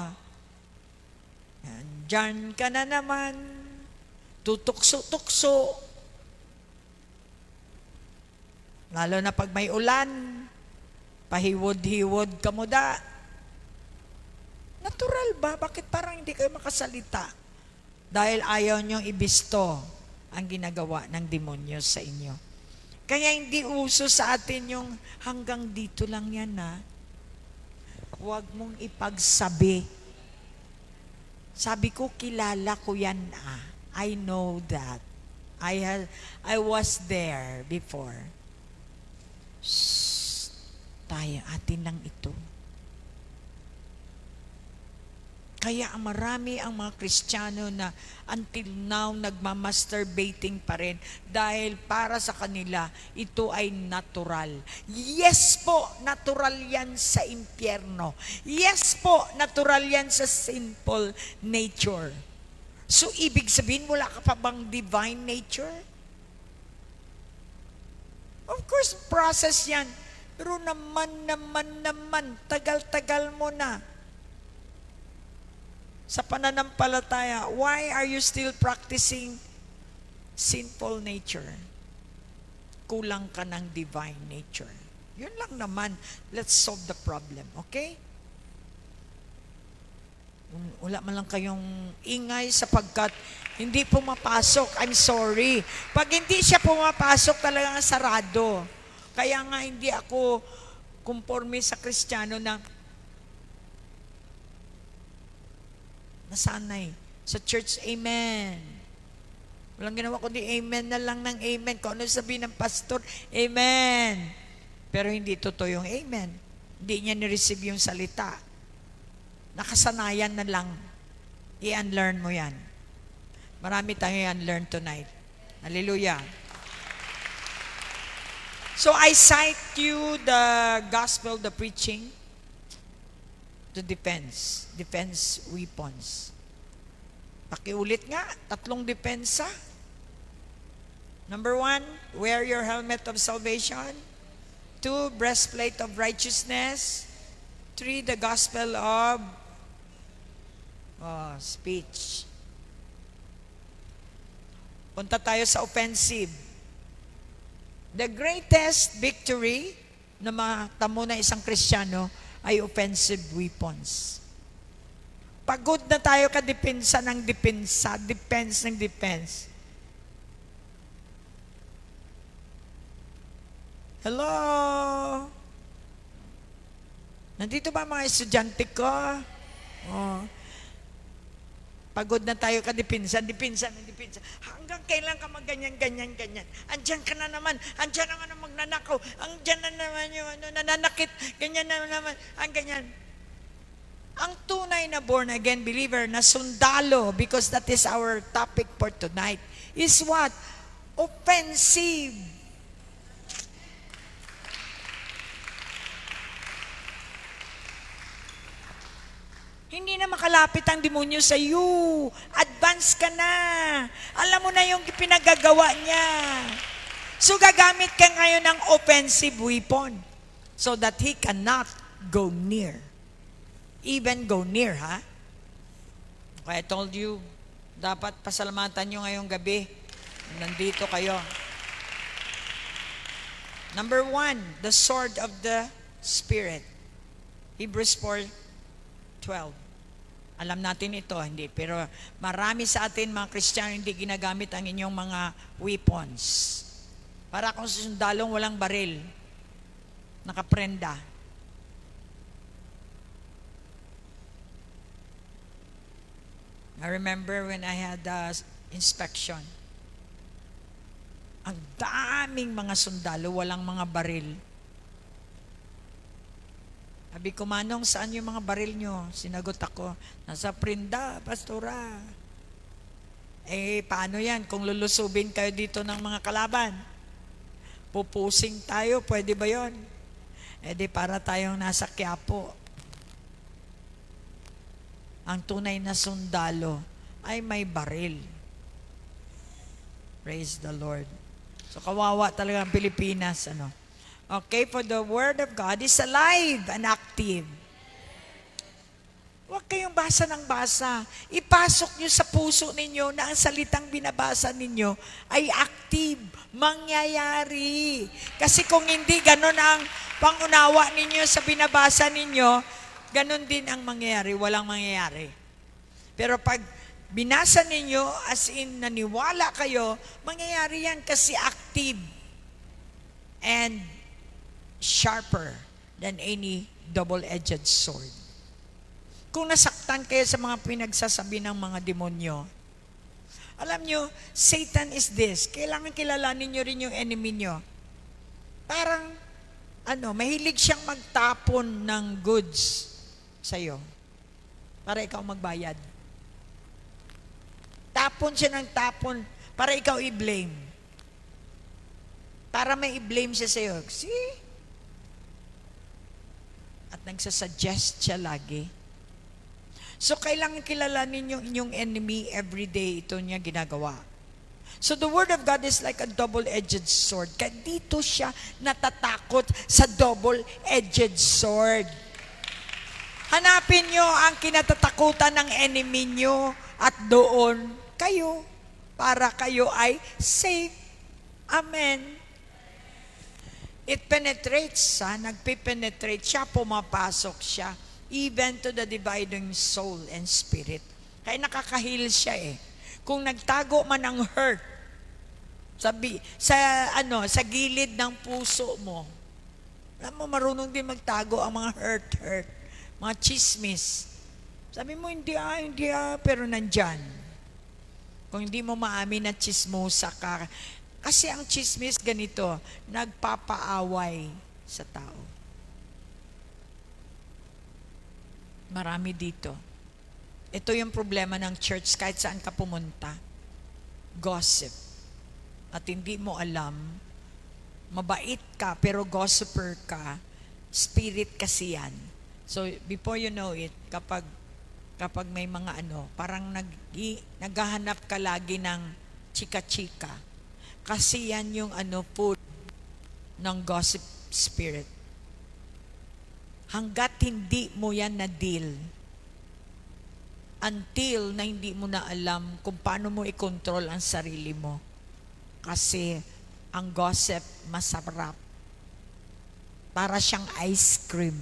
Diyan ka na naman. Tutukso-tukso. Lalo na pag may ulan, pahiwod-hiwod ka mo da. Natural ba? Bakit parang hindi kayo makasalita? Dahil ayaw niyong ibisto ang ginagawa ng demonyo sa inyo. Kaya hindi uso sa atin yung hanggang dito lang yan Huwag mong ipagsabi. Sabi ko, kilala ko yan I know that. I was there before. Shh, tayo, atin lang ito. Kaya marami ang mga Kristiyano na until now nagmamasturbating pa rin dahil para sa kanila ito ay natural. Yes po, natural yan sa impyerno. Yes po, natural yan sa sinful nature. So ibig sabihin, wala ka pa bang divine nature? Of course, process yan. Pero naman, tagal-tagal mo na. Sa pananampalataya, why are you still practicing sinful nature? Kulang ka ng divine nature. Yun lang naman. Let's solve the problem, okay? Wala man lang kayong ingay sapagkat hindi pumapasok. I'm sorry. Pag hindi siya pumapasok, talagang sarado. Kaya nga hindi ako conforme sa Kristiyano na nasanay sa church, amen. Walang ginawa kundi amen na lang ng amen. Kung ano sabihin ng pastor, amen. Pero hindi totoo yung amen. Hindi niya ni-receive yung salita. Nakasanayan na lang. I-unlearn mo yan. Marami tayong i-unlearn tonight. Hallelujah. So I cite you the gospel, the preaching, to defense weapons. Pakiulit nga, 3 depensa. Number 1, wear your helmet of salvation. 2, breastplate of righteousness. 3, the gospel of speech. Punta tayo sa offensive. The greatest victory na matamo na isang Kristiyano ay offensive weapons. Pagod na tayo kadepensa ng depensa, defense ng defense. Hello? Nandito ba mga estudyante ko? Oh. Pagod na tayo depensa. Hanggang kailan ka ganyan. Andyan ka na naman magnanakaw. Andyan na naman yung nananakit. Ganyan na naman. Ang ganyan. Ang tunay na born again believer na sundalo, because that is our topic for tonight, is what? Offensive. Hindi na makalapit ang demonyo sa iyo. Advance ka na. Alam mo na yung pinagagawa niya. So gagamit ka ngayon ng offensive weapon so that he cannot go near. Even go near, ha? Okay, I told you, dapat pasalamatan nyo ngayong gabi. Nandito kayo. Number 1, the sword of the Spirit. Hebrews 4:12. Alam natin ito, hindi. Pero marami sa atin, mga Kristiyano, hindi ginagamit ang inyong mga weapons. Para kung sundalong walang baril. Nakaprenda. I remember when I had inspection. Ang daming mga sundalo, walang mga baril. Sabi ko, Manong, saan yung mga baril nyo? Sinagot ako, nasa prenda, pastora. Paano yan kung lulusubin kayo dito ng mga kalaban? Pupusing tayo, pwede ba yon? Di para tayong nasa Quiapo. Ang tunay na sundalo ay may baril. Praise the Lord. So kawawa talaga ang Pilipinas, Okay, for the Word of God is alive and active. Huwag kayong basa ng basa. Ipasok nyo sa puso ninyo na ang salitang binabasa ninyo ay active, mangyayari. Kasi kung hindi ganon ang pangunawa ninyo sa binabasa ninyo, ganon din ang mangyayari, walang mangyayari. Pero pag binasa ninyo, as in naniwala kayo, mangyayari yan kasi active and sharper than any double-edged sword. Kung nasaktan kayo sa mga pinagsasabi ng mga demonyo, alam nyo, Satan is this. Kailangan kilalanin nyo rin yung enemy nyo. Parang, mahilig siyang magtapon ng goods sa'yo para ikaw magbayad. Tapon siya ng tapon para ikaw i-blame. Para may i-blame siya sa'yo. See? At nagsasuggest siya lagi. So, kailangan kilalanin yung inyong enemy everyday. Ito niya ginagawa. So, the Word of God is like a double-edged sword. Kaya dito siya natatakot sa double-edged sword. Hanapin nyo ang kinatatakutan ng enemy nyo at doon kayo para kayo ay safe. Amen. It penetrates, nagpipenetrate siya, pumapasok siya, even to the dividing soul and spirit. Kaya nakakahil siya Kung nagtago man ang hurt, sa gilid ng puso mo, alam mo, marunong din magtago ang mga hurt, mga chismis. Sabi mo, hindi pero nandyan. Kung hindi mo maamin na chismosa ka, kasi ang chismis ganito, nagpapaaway sa tao. Marami dito. Ito yung problema ng church kahit saan ka pumunta. Gossip. At hindi mo alam, mabait ka pero gossiper ka, spirit kasi yan. So before you know it, kapag may mga parang naghahanap ka lagi ng chika-chika. Kasi yan yung food ng spirit. Hanggat hindi mo yan na-deal, until na hindi mo na alam kung paano mo i-control ang sarili mo. Kasi ang gossip masarap. Para siyang ice cream.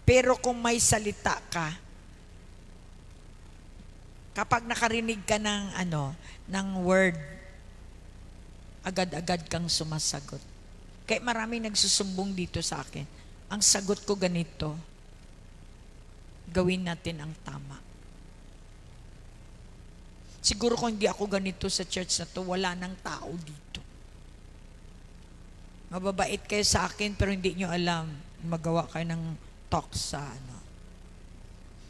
Pero kung may salita ka, kapag nakarinig ka ng word, agad-agad kang sumasagot. Kaya marami nagsusumbong dito sa akin. Ang sagot ko ganito, gawin natin ang tama. Siguro kung hindi ako ganito sa church na to, wala nang tao dito. Mababait kayo sa akin pero hindi nyo alam, magawa kayo ng talk sa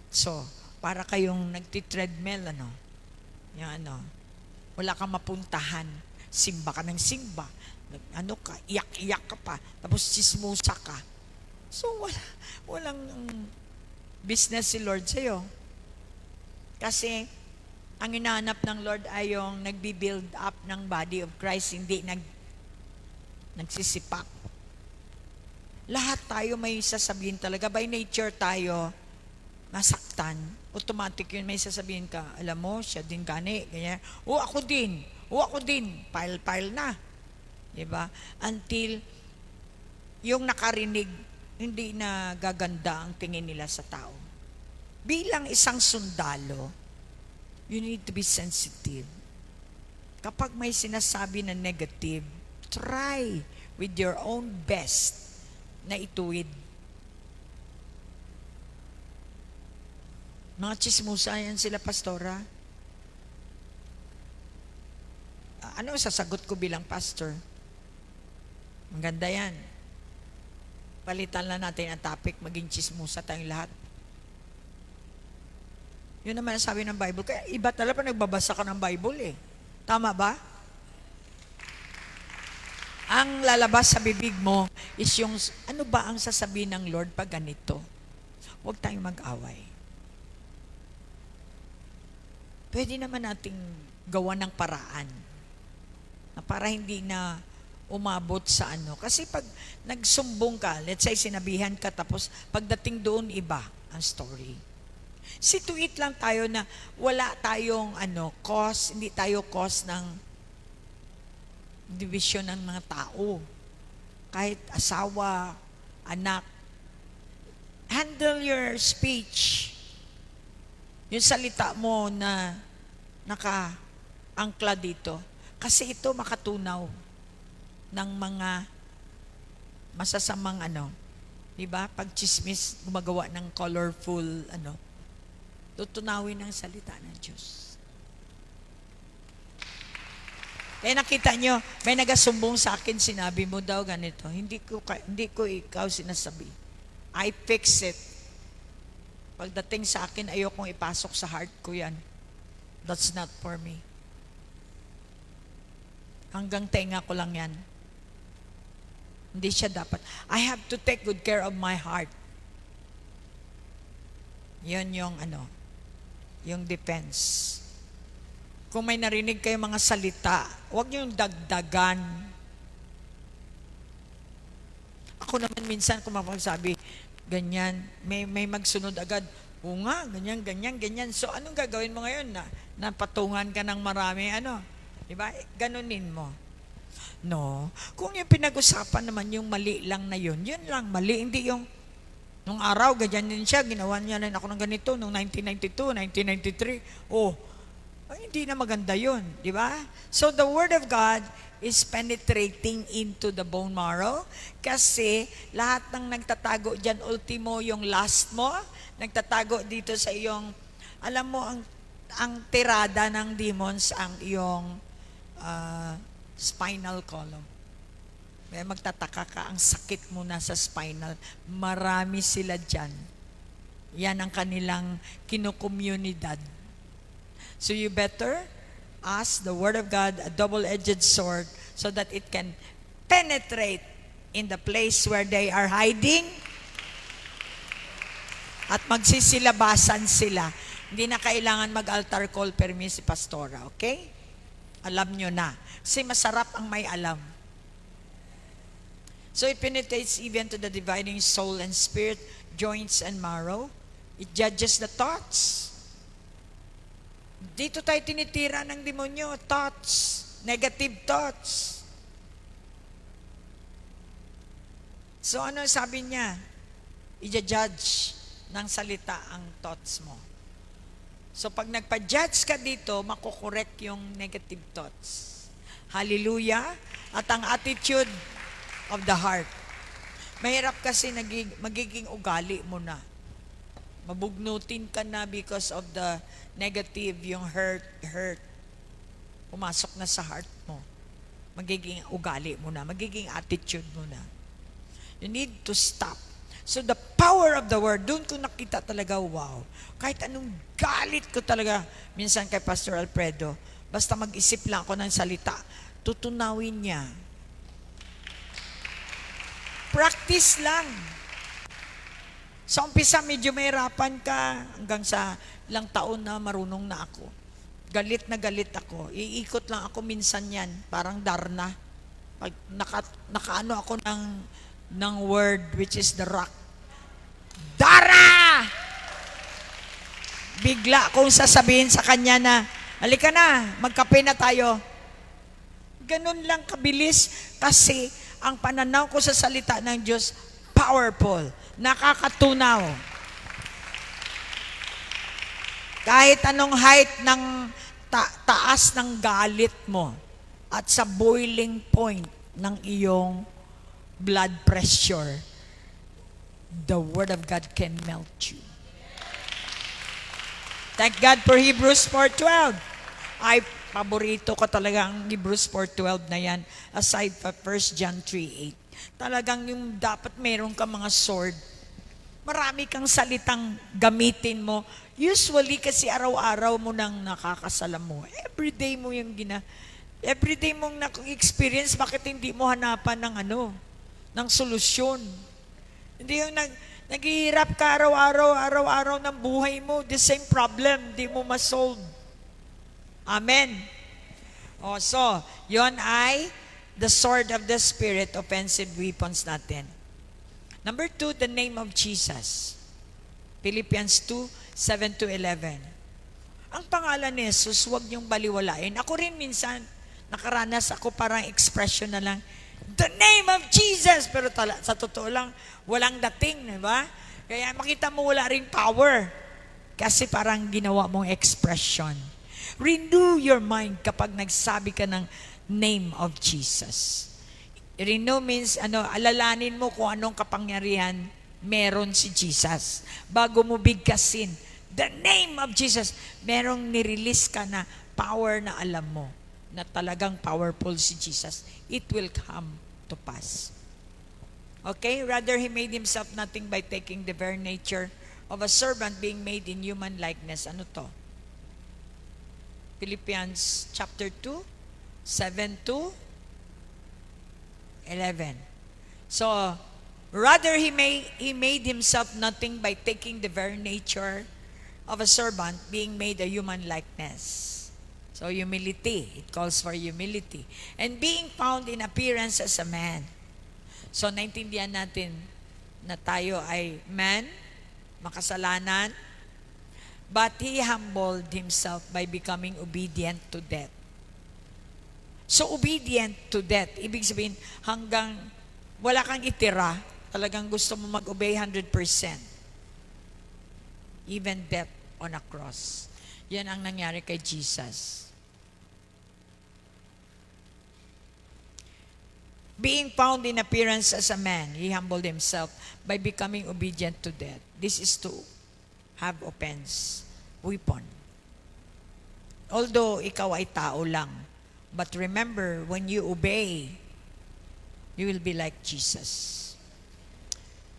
So, para kayong nagti-treadmill, wala kang mapuntahan. Simba ka ng simba. Iyak-iyak ka pa. Tapos sismusa ka. So, walang business si Lord sa'yo. Kasi, ang hinahanap ng Lord ay yung nagbi-build up ng body of Christ, hindi nagsisipak. Lahat tayo may sasabihin talaga. By nature tayo, masaktan. Automatic yun, may sasabihin ka, alam mo, siya din gani, ganyan. Ako din. Pile na. Diba? Until yung nakarinig, hindi na gaganda ang tingin nila sa tao. Bilang isang sundalo, you need to be sensitive. Kapag may sinasabi na negative, try with your own best na ituwid. Mga chismosa yan sila, pastora. Ano sasagot ko bilang pastor? Maganda yan. Palitan lang natin ang topic, maging chismosa tayong lahat. Yun naman ang sabi ng Bible. Kaya iba talaga pa nagbabasa ka ng Bible eh. Tama ba? Ang lalabas sa bibig mo is yung, ano ba ang sasabihin ng Lord pag ganito? Huwag tayong mag-away. Pwede naman nating gawa ng paraan na para hindi na umabot sa Kasi pag nagsumbong ka, let's say sinabihan ka, tapos pagdating doon iba ang story. Situate lang tayo na wala tayong cause, hindi tayo cause ng division ng mga tao. Kahit asawa, anak. Handle your speech. Yung salita mo na naka-angkla dito. Kasi ito makatunaw ng mga masasamang diba? Pag chismis, gumagawa ng colorful tutunawin ang salita ng Diyos. Kaya nakita nyo, may nagasumbong sa akin, sinabi mo daw ganito, hindi ko ikaw sinasabi. I fix it. Pagdating sa akin, ayokong ipasok sa heart ko yan. That's not for me. Hanggang tenga ko lang yan. Hindi siya dapat. I have to take good care of my heart. Yun yung defense. Kung may narinig kayo mga salita, huwag niyong dagdagan. Ako naman minsan kung mapagsabi, ganyan, may magsunod agad, o nga, ganyan. So, anong gagawin mo ngayon? Napatungan ka ng marami, diba? Ganunin mo. No. Kung yung pinag-usapan naman yung mali lang na yun lang, mali. Hindi yung, nung araw, ganyan din siya, ginawa niya rin ako ng ganito, nung 1992, 1993, hindi na maganda yun, di ba? So, the Word of God is penetrating into the bone marrow kasi lahat ng nagtatago dyan, ultimo yung last mo, nagtatago dito sa iyong, alam mo, ang tirada ng demons, ang iyong spinal column. May magtataka ka, ang sakit mo na sa spinal. Marami sila dyan. Yan ang kanilang kinukomunidad. So you better ask the Word of God, a double-edged sword, so that it can penetrate in the place where they are hiding at magsisilabasan sila. Hindi na kailangan mag-altar call permis si Pastora, okay? Alam nyo na. Kasi masarap ang may alam. So it penetrates even to the dividing soul and spirit, joints and marrow. It judges the thoughts. Dito tayo tinitira ng demonyo, thoughts, negative thoughts. So ano sabi niya? I-judge ng salita ang thoughts mo. So pag nagpa-judge ka dito, makukorek yung negative thoughts. Hallelujah! At ang attitude of the heart. Mahirap kasi magiging ugali mo na. Mabugnutin ka na because of the negative, yung hurt. Pumasok na sa heart mo. Magiging ugali mo na. Magiging attitude mo na. You need to stop. So the power of the word, doon ko nakita talaga, wow. Kahit anong galit ko talaga, minsan kay Pastor Alfredo, basta mag-isip lang ako ng salita, tutunawin niya. Practice lang. Sa umpisa, medyo mahirapan ka hanggang sa ilang taon na marunong na ako. Galit na galit ako. Iikot lang ako minsan yan. Parang Darna. Pag nakaano ako ng word which is the rock. Dara! Bigla kong sasabihin sa kanya na, halika na, magkape na tayo. Ganun lang kabilis kasi ang pananaw ko sa salita ng Diyos, powerful. Nakakatunaw. Kahit anong height ng taas ng galit mo at sa boiling point ng iyong blood pressure, the Word of God can melt you. Thank God for Hebrews 4:12. Ay, paborito ko talaga ang Hebrews 4:12 na yan, aside from 1 John 3:8. Talagang yung dapat meron ka mga sword. Marami kang salitang gamitin mo. Usually kasi araw-araw mo nang nakakasala mo. Everyday mo yung everyday mong experience, bakit hindi mo hanapan ng solusyon? Hindi yung naghihirap ka araw-araw ng buhay mo, the same problem, hindi mo ma-solve. Amen. So, yon ay the sword of the Spirit, offensive weapons natin. Number 2, the name of Jesus. Philippians 2:7-11. Ang pangalan ni Jesus, huwag niyong baliwalain. Ako rin minsan, nakaranas ako parang expression na lang, the name of Jesus! Pero sa totoo lang, walang dating, di ba? Kaya makita mo wala rin power. Kasi parang ginawa mong expression. Renew your mind kapag nagsabi ka ng name of Jesus. Renew means, alalanin mo kung anong kapangyarihan meron si Jesus. Bago mo bigkasin, the name of Jesus, merong nirelease ka na power na alam mo, na talagang powerful si Jesus. It will come to pass. Okay? Rather, He made Himself nothing by taking the very nature of a servant, being made in human likeness. Ano to? Philippians chapter 2, 7-11. So, rather He made Himself nothing by taking the very nature of a servant, being made a human likeness. So, humility. It calls for humility. And being found in appearance as a man. So, naintindihan natin na tayo ay man, makasalanan, but He humbled Himself by becoming obedient to death. So, obedient to death. Ibig sabihin, hanggang wala kang itira, talagang gusto mo mag-obey 100%. Even death on a cross. Yan ang nangyari kay Jesus. Being found in appearance as a man, He humbled Himself by becoming obedient to death. This is to have offense, weapon. Although ikaw ay tao lang, but remember, when you obey, you will be like Jesus.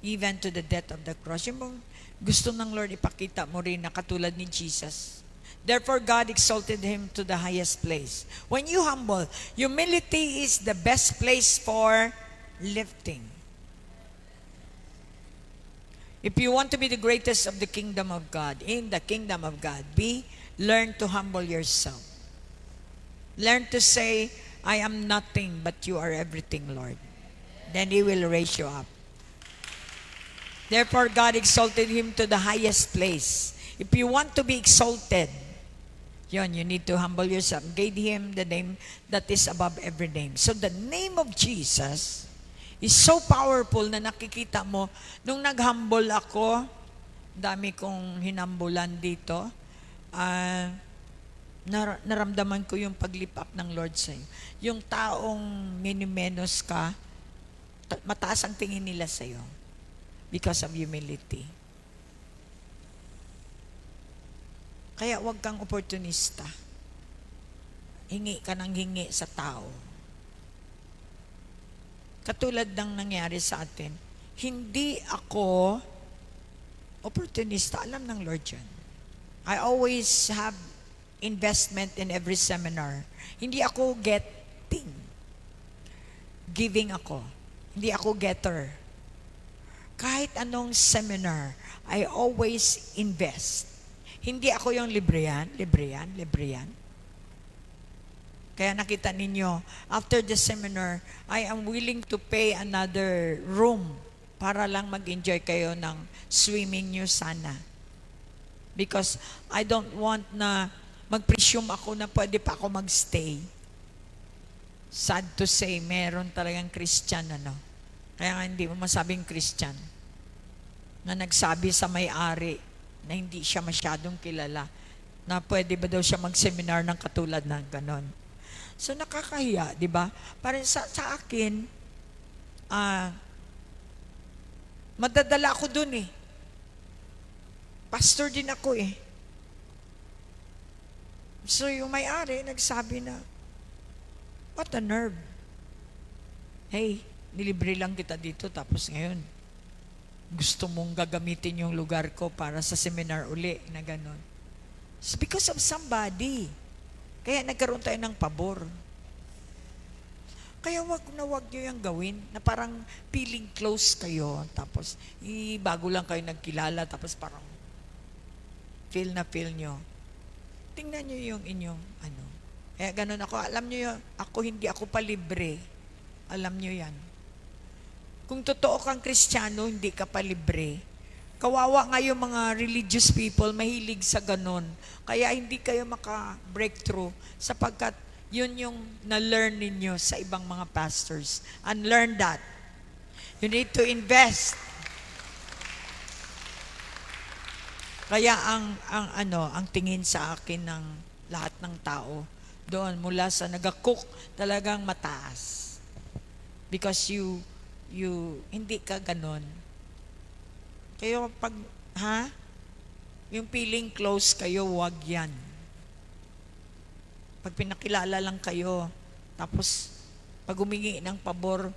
Even to the death of the cross. Yung bang gusto ng Lord ipakita mo rin na katulad ni Jesus. Therefore, God exalted Him to the highest place. When you humble, humility is the best place for lifting. If you want to be the greatest of the kingdom of God, in the kingdom of God, learn to humble yourself. Learn to say, I am nothing, but you are everything, Lord. then He will raise you up. Therefore, God exalted Him to the highest place. If you want to be exalted, you need to humble yourself. Give Him the name that is above every name. So the name of Jesus is so powerful na nakikita mo, nung nag-humble ako, dami kong hinambulan dito, naramdaman ko yung paglip up ng Lord sa'yo. Yung taong minimenos ka, mataas ang tingin nila sa'yo because of humility. Kaya huwag kang oportunista. Hingi ka ng hingi sa tao. Katulad ng nangyari sa atin, hindi ako opportunista. Alam ng Lord yan. I always have investment in every seminar. Hindi ako getting. Giving ako. Hindi ako getter. Kahit anong seminar, I always invest. Hindi ako yung libre yan. Kaya nakita ninyo, after the seminar, I am willing to pay another room para lang mag-enjoy kayo ng swimming nyo sana. Because I don't want na mag-presume ako na pwede pa ako mag-stay. Sad to say, meron talagang Christian, Kaya nga hindi mo masabing Christian, na nagsabi sa may-ari, na hindi siya masyadong kilala, na pwede ba daw siya mag-seminar ng katulad ng ganon. So nakakahiya, di ba? Parang sa akin, madadala ako dun eh. Pastor din ako eh. So yung may-ari, nagsabi na, what a nerve. Hey, nilibre lang kita dito, tapos ngayon, gusto mong gagamitin yung lugar ko para sa seminar uli na gano'n. It's because of somebody. Kaya nagkaroon tayo ng pabor. Kaya wag nyo yung gawin na parang feeling close kayo, tapos bago lang kayo nagkilala, tapos parang feel nyo. Tingnan nyo yung inyong Kaya gano'n ako. Alam nyo yun, hindi ako palibre. Alam nyo yan. Kung totoo kang Kristiyano, hindi ka pa libre. Kawawa nga yung mga religious people, mahilig sa ganon. Kaya hindi kayo maka-breakthrough sapagkat yun yung na-learn ninyo sa ibang mga pastors. Unlearn that. You need to invest. Kaya ang tingin sa akin ng lahat ng tao doon mula sa nag-cook talagang mataas. Because you hindi ka ganon. Kayo pag, yung feeling close kayo, wag yan. Pag pinakilala lang kayo, tapos pag humingi ng pabor,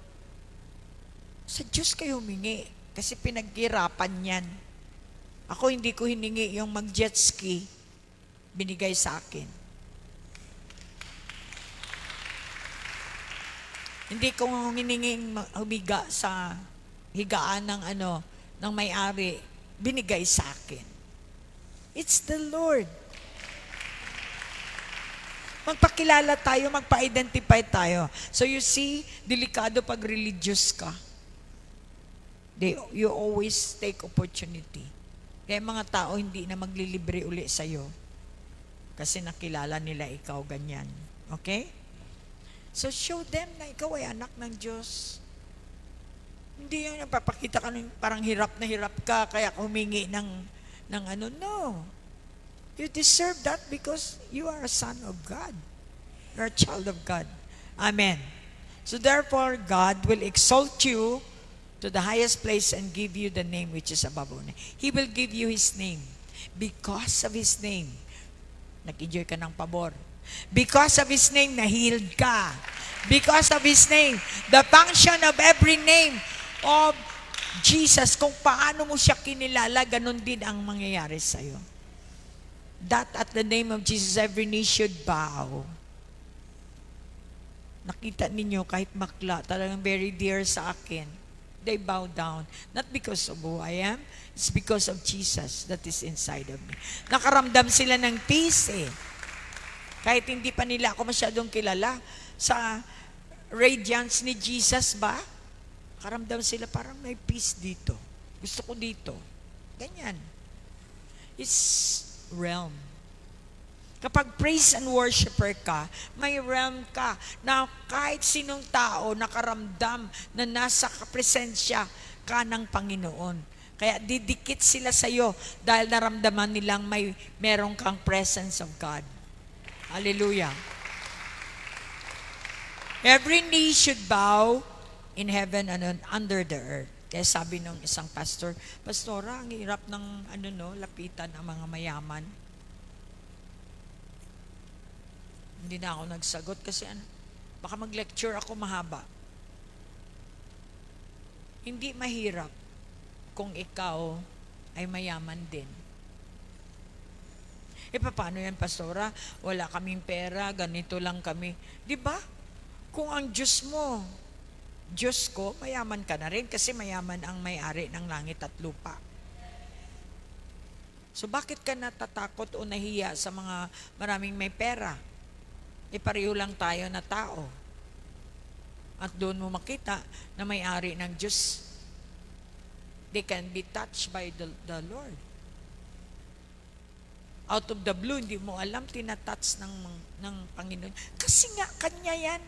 sa Diyos kayo humingi. Kasi pinaghirapan yan. Ako hindi ko hiningi yung mag-jet ski, binigay sa akin. Hindi ko hininging humiga sa higaan ng may-ari, binigay sa akin. It's the Lord. Magpakilala tayo, magpa-identify tayo. So you see, delikado pag religious ka. You always take opportunity. Kaya mga tao hindi na maglilibre uli sa'yo. Kasi nakilala nila ikaw ganyan. Okay? So show them na ikaw ay anak ng Diyos. Hindi yung napapakita ka ng parang hirap na hirap ka, kaya humingi ng no. You deserve that because you are a son of God. You are a child of God. Amen. So therefore, God will exalt you to the highest place and give you the name which is above all name. He will give you His name. Because of His name, nag-enjoy ka ng pabor. Because of His name, na-healed ka. Because of His name, the function of every name of Jesus, kung paano mo siya kinilala, ganun din ang mangyayari sa'yo. That at the name of Jesus, every knee should bow. Nakita ninyo, kahit bakla, talagang very dear sa akin, they bow down. Not because of who I am, it's because of Jesus that is inside of me. Nakaramdam sila ng peace eh. Kahit hindi pa nila ako masyadong kilala, sa radiance ni Jesus ba? Karamdam sila parang may peace dito. Gusto ko dito. Ganyan. It's realm. Kapag praise and worshiper ka, may realm ka na kahit sinong tao nakaramdam na nasa presensya ka ng Panginoon. Kaya didikit sila sa iyo dahil naramdaman nilang meron kang presence of God. Hallelujah. Every knee should bow in heaven and under the earth. Kaya sabi ng isang pastor, Pastora, ang hirap ng lapitan ang mga mayaman. Hindi na ako nagsagot kasi baka mag-lecture ako mahaba. Hindi mahirap kung ikaw ay mayaman din. Paano yan, Pastora? Wala kaming pera, ganito lang kami. Di ba? Kung ang Diyos mo, Diyos ko, mayaman ka na rin kasi mayaman ang may-ari ng langit at lupa. So bakit ka natatakot o nahiya sa mga maraming may pera? Pareho lang tayo na tao. At doon mo makita na may-ari ng Diyos. They can be touched by the Lord. Out of the blue, hindi mo alam, tinatouch ng Panginoon. Kasi nga, Kanya yan.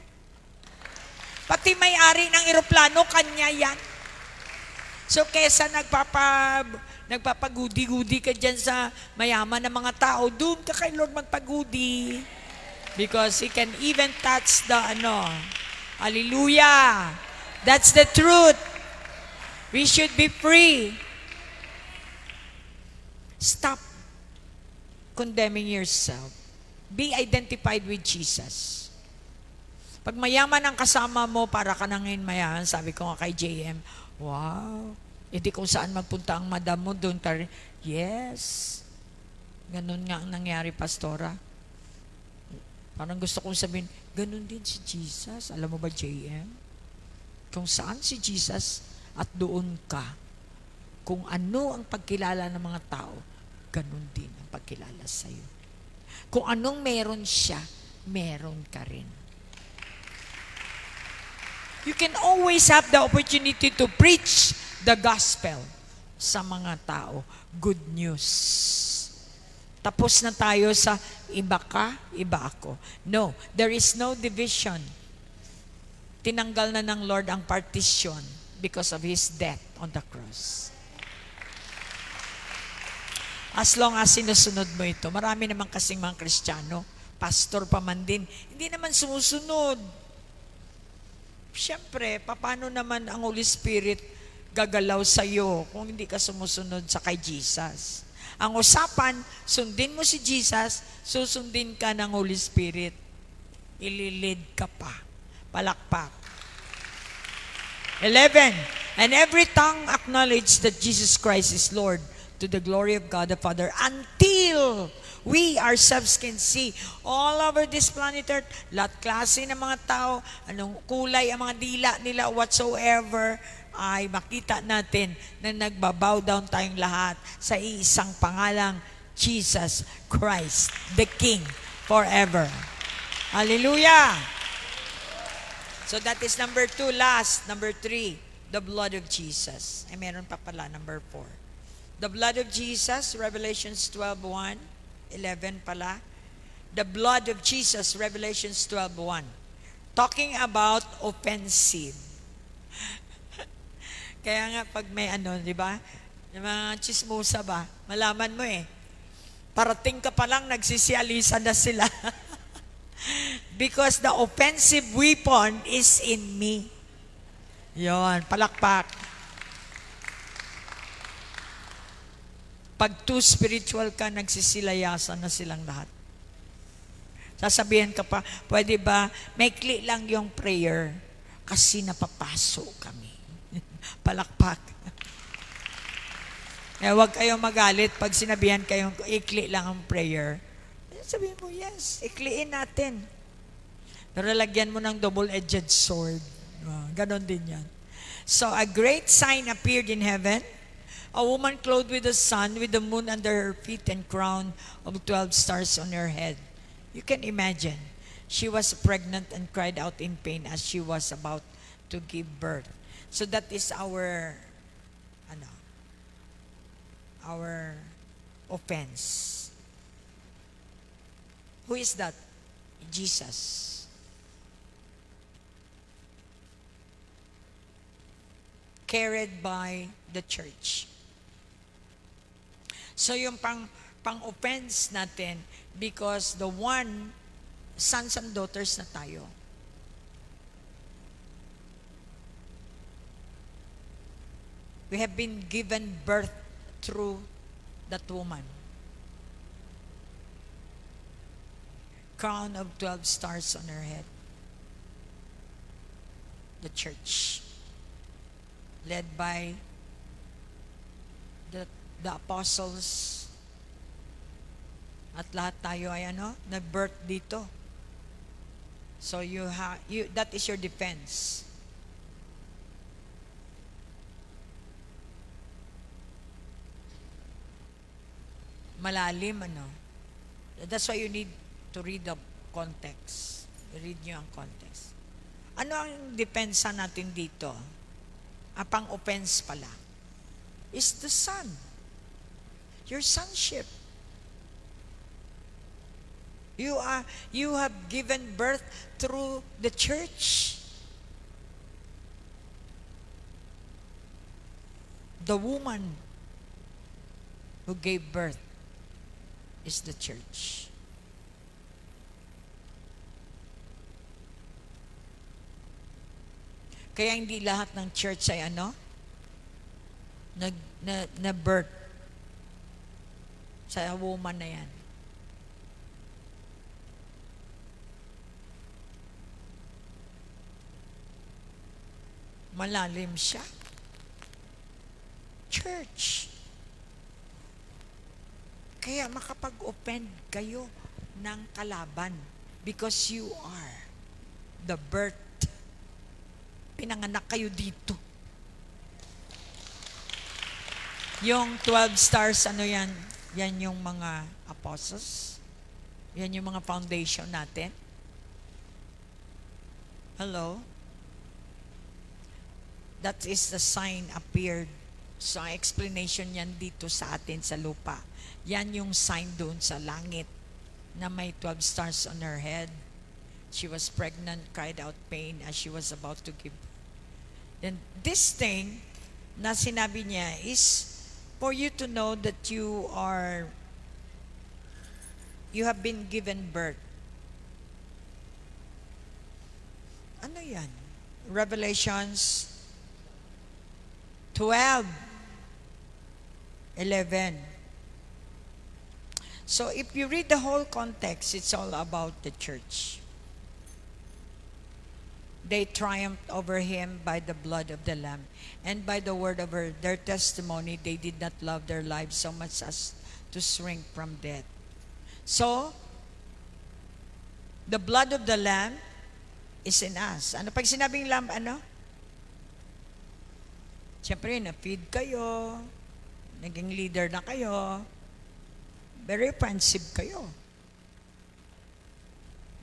Pati may-ari ng eroplano, Kanya yan. So, kesa nagpapagudi-gudi ka dyan sa mayaman na mga tao, doon ka kay Lord magpagudi. Because He can even touch the Hallelujah. That's the truth. We should be free. Stop condemning yourself. Be identified with Jesus. Pag mayaman ang kasama mo, para ka nang mayaman, sabi ko nga kay JM, wow, hindi kung saan magpunta ang madam mo, doon ka rin. Yes. Ganun nga ang nangyari, Pastora. Parang gusto kong sabihin, ganun din si Jesus. Alam mo ba, JM? Kung saan si Jesus at doon ka, kung ano ang pagkilala ng mga tao, ganun din ang pagkilala sa'yo. Kung anong meron siya, meron ka rin. You can always have the opportunity to preach the gospel sa mga tao. Good news. Tapos na tayo sa iba ka, iba ako. No, there is no division. Tinanggal na ng Lord ang partition because of His death on the cross. As long as sinusunod mo ito, marami naman kasing mga Kristiyano, pastor pa man din, hindi naman sumusunod. Siyempre, paano naman ang Holy Spirit gagalaw sa iyo kung hindi ka sumusunod sa kay Jesus? Ang usapan, sundin mo si Jesus, susundin ka ng Holy Spirit. Ililid ka pa. Palakpak. 11. And every tongue acknowledge that Jesus Christ is Lord, to the glory of God the Father, until we ourselves can see all over this planet Earth, lahat klase ng mga tao, anong kulay ang mga dila nila, whatsoever, ay makita natin na nagbabow down tayong lahat sa iisang pangalang Jesus Christ, the King, forever. Hallelujah! So that is number 2, last. Number 3, the blood of Jesus. Ay meron pa pala, number 4. The blood of Jesus, Revelations 12:1, 11 pala. The blood of Jesus, Revelations 12:1. Talking about offensive. Kaya nga pag may di ba? Yung mga chismosa ba? Malaman mo parating ka pa lang, nagsisialisa na sila. Because the offensive weapon is in me. Yon, palakpak. Pag too spiritual ka, nagsisilayasan na silang lahat. Sasabihin ka pa, pwede ba, maikli lang yung prayer kasi napapaso kami. Palakpak. Huwag kayong magalit pag sinabihan kayong ikli lang ang prayer. Sabihin mo, yes, ikliin natin. Pero lagyan mo ng double-edged sword. Ganon din yan. So a great sign appeared in heaven, a woman clothed with the sun, with the moon under her feet, and crown of 12 stars on her head. You can imagine. She was pregnant and cried out in pain as she was about to give birth. So that is our our offense. Who is that? Jesus. Carried by the church. So yung pang-offense natin, because the one, sons and daughters na tayo. We have been given birth through that woman. Crown of 12 stars on her head. The church. Led by the apostles. At lahat tayo ay nag-birth dito. So that is your defense. Malalim, That's why you need to read the context. Read nyo ang context. Ano ang depensa natin dito? Pang-offense pala. Is the son. Your sonship. You have given birth through the church. The woman who gave birth is the church. Kaya hindi lahat ng church ay na-birth sa woman na yan. Malalim siya. Church. Kaya makapag-offend kayo ng kalaban because you are the birth. Pinanganak kayo dito. Yung 12 stars, yan? Yan yung mga apostles. Yan yung mga foundation natin. Hello? That is the sign appeared. So, ang explanation yan dito sa atin sa lupa. Yan yung sign doon sa langit na may 12 stars on her head. She was pregnant, cried out pain as she was about to give. Then this thing na sinabi niya is for you to know that you have been given birth. Ano yan? Revelations 12:11. So if you read the whole context, it's all about the church. They triumphed over him by the blood of the Lamb and by the word of their testimony. They did not love their lives so much as to shrink from death. So, the blood of the Lamb is in us. Ano pag sinabing Lamb, Siyempre, na-feed kayo, naging leader na kayo, very offensive kayo.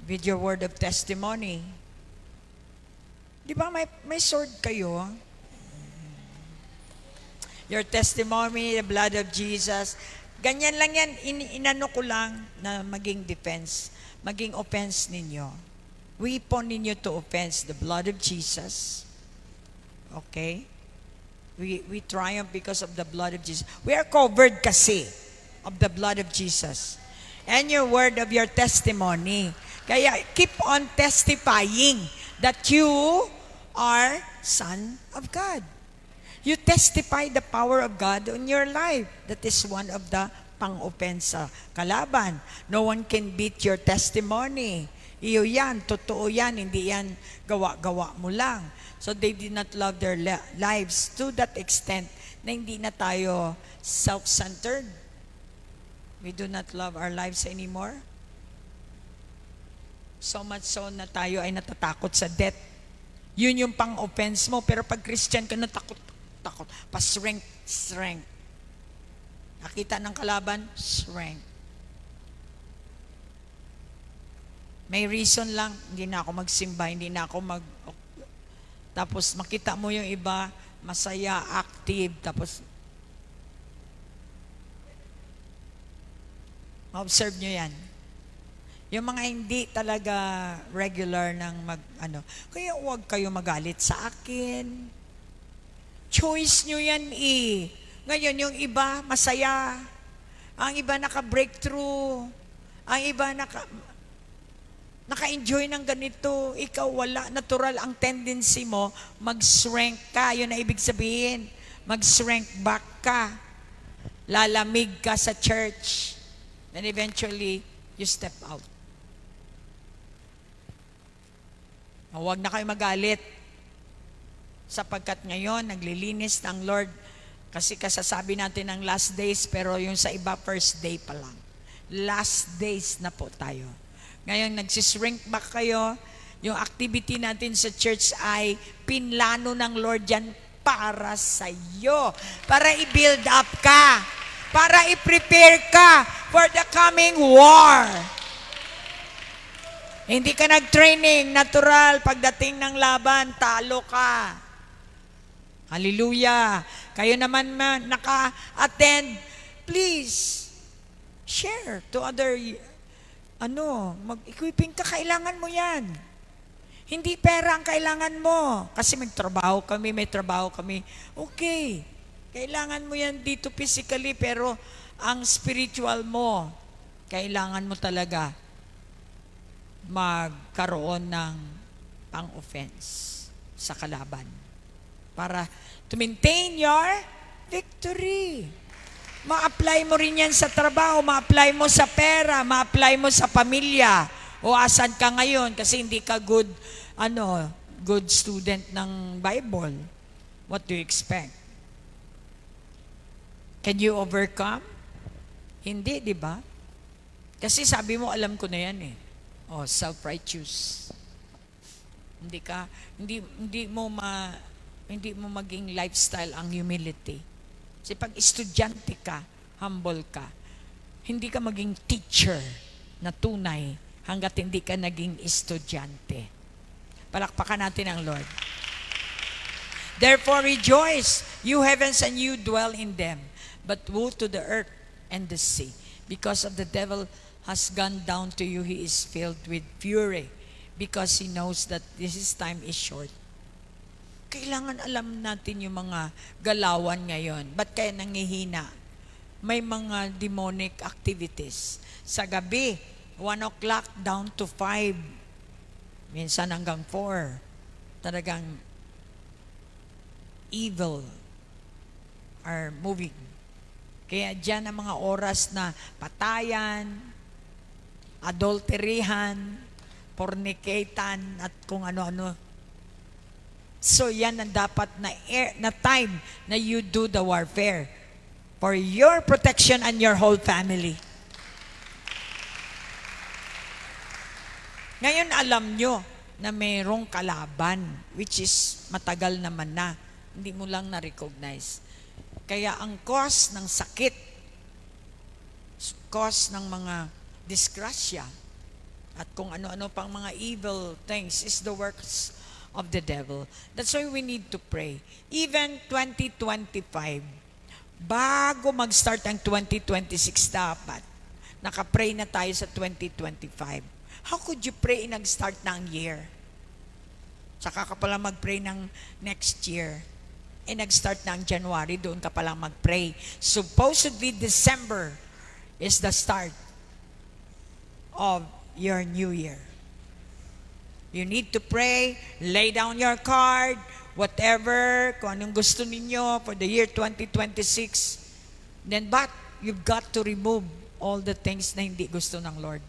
With your word of testimony. Di ba may sword kayo? Your testimony, the blood of Jesus. Ganyan lang yan, inano ko lang na maging defense, maging offense ninyo. Weapon ninyo to offense, the blood of Jesus. Okay? We triumph because of the blood of Jesus. We are covered kasi of the blood of Jesus. And your word of your testimony. Kaya keep on testifying that you are son of God. You testify the power of God in your life. That is one of the pang-offense sa kalaban. No one can beat your testimony. Iyo yan, totoo yan, hindi yan gawa-gawa mo lang. So they did not love their lives to that extent na hindi na tayo self-centered. We do not love our lives anymore. So much so na tayo ay natatakot sa death. Yun yung pang-offense mo. Pero pag Christian ka, natakot. Pa-strength. Nakita ng kalaban, strength. May reason lang, hindi na ako magsimba, hindi na ako Tapos makita mo yung iba, masaya, active, tapos ma-observe nyo yan. Yung mga hindi talaga regular ng kaya huwag kayo magalit sa akin. Choice nyo yan eh. Ngayon, yung iba, masaya. Ang iba naka-breakthrough. Ang iba naka-enjoy ng ganito. Ikaw wala. Natural ang tendency mo, mag-shrink ka. Yun na ibig sabihin. Mag-shrink back ka. Lalamig ka sa church. And eventually, you step out. Huwag na kayo magalit. Sapagkat ngayon, naglilinis ng Lord. Kasi kasasabi natin ng last days, pero yung sa iba, first day pa lang. Last days na po tayo. Ngayon, nagsishrink back kayo. Yung activity natin sa church ay pinlano ng Lord yan para sa iyo. Para i-build up ka. Para i-prepare ka for the coming war. Hindi ka nag-training, natural. Pagdating ng laban, talo ka. Hallelujah. Kayo naman naka-attend, please share to other, mag-equipping ka, kailangan mo yan. Hindi pera ang kailangan mo. Kasi may trabaho kami. Okay. Kailangan mo yan dito physically, pero ang spiritual mo, kailangan mo talaga magkaroon ng pang-offense sa kalaban. Para to maintain your victory. Ma-apply mo rin yan sa trabaho, ma-apply mo sa pera, ma-apply mo sa pamilya. O asan ka ngayon kasi hindi ka good student ng Bible. What do you expect? Can you overcome? Hindi, di ba? Kasi sabi mo, alam ko na yan eh. Self-righteous. Hindi mo maging lifestyle ang humility. Kasi pag estudyante ka, humble ka. Hindi ka maging teacher na tunay hanggat hindi ka naging estudyante. Palakpakan natin ang Lord. Therefore rejoice, you heavens, and you dwell in them. But woe to the earth and the sea, because of the devil has gone down to you. He is filled with fury, because he knows that his time is short. Kailangan alam natin yung mga galawan ngayon. Ba't kaya nangihina? May mga demonic activities. Sa gabi, 1 o'clock down to 5. Minsan hanggang 4. Talagang evil are moving. Kaya dyan ang mga oras na patayan, adulterihan, fornicatan, at kung ano-ano. So yan ang dapat na time na you do the warfare for your protection and your whole family. Ngayon alam nyo na mayroong kalaban, which is matagal naman na. Hindi mo lang na-recognize. Kaya ang cause ng sakit, cause ng mga disgrasya, at kung ano-ano pang mga evil things is the works of the devil. That's why we need to pray. Even 2025, bago mag-start ang 2026 dapat, nakapray na tayo sa 2025. How could you pray nag-start na ang year? Saka ka pala mag-pray ng next year. Nag-start na ang January, doon ka pala mag-pray. Supposedly, December is the start of your new year. You need to pray, lay down your card, whatever, kung anong gusto ninyo for the year 2026. But you've got to remove all the things na hindi gusto ng Lord.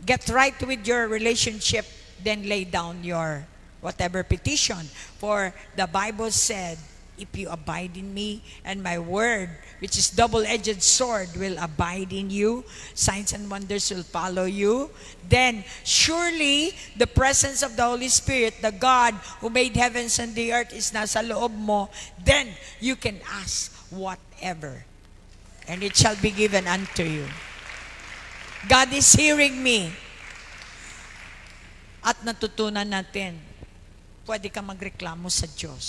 Get right with your relationship, then lay down your whatever petition. For the Bible said, if you abide in me and my word, which is double-edged sword, will abide in you, signs and wonders will follow you, then surely the presence of the Holy Spirit, the God who made heavens and the earth, is nasa loob mo, then you can ask whatever, and it shall be given unto you. God is hearing me. At natutunan natin pwede ka magreklamo sa Diyos.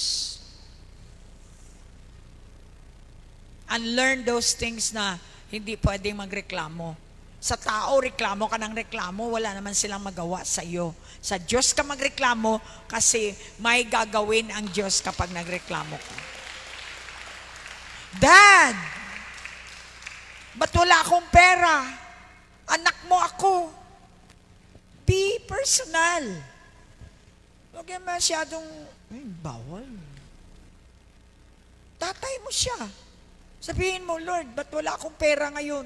Unlearn those things na hindi pwedeng magreklamo. Sa tao, reklamo ka ng reklamo, wala naman silang magawa sa iyo. Sa Diyos ka magreklamo kasi may gagawin ang Diyos kapag nagreklamo ka. Dad, ba't wala akong pera? Anak mo ako. Be personal. Huwag yan masyadong, bawal. Tatay mo siya. Sabihin mo, Lord, ba't wala akong pera ngayon?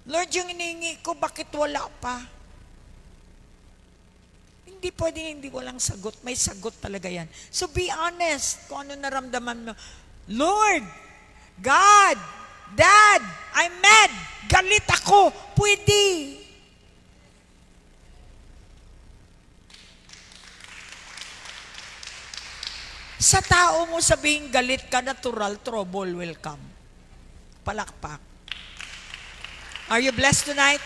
Lord, yung inihingi ko, bakit wala pa? Hindi pwede, hindi walang sagot. May sagot talaga yan. So be honest kung ano naramdaman mo. Lord, God, Dad, I'm mad. Galit ako. Pwede. Sa tao mo sabihin galit ka, natural, trouble will come. Palakpak. Are you blessed tonight?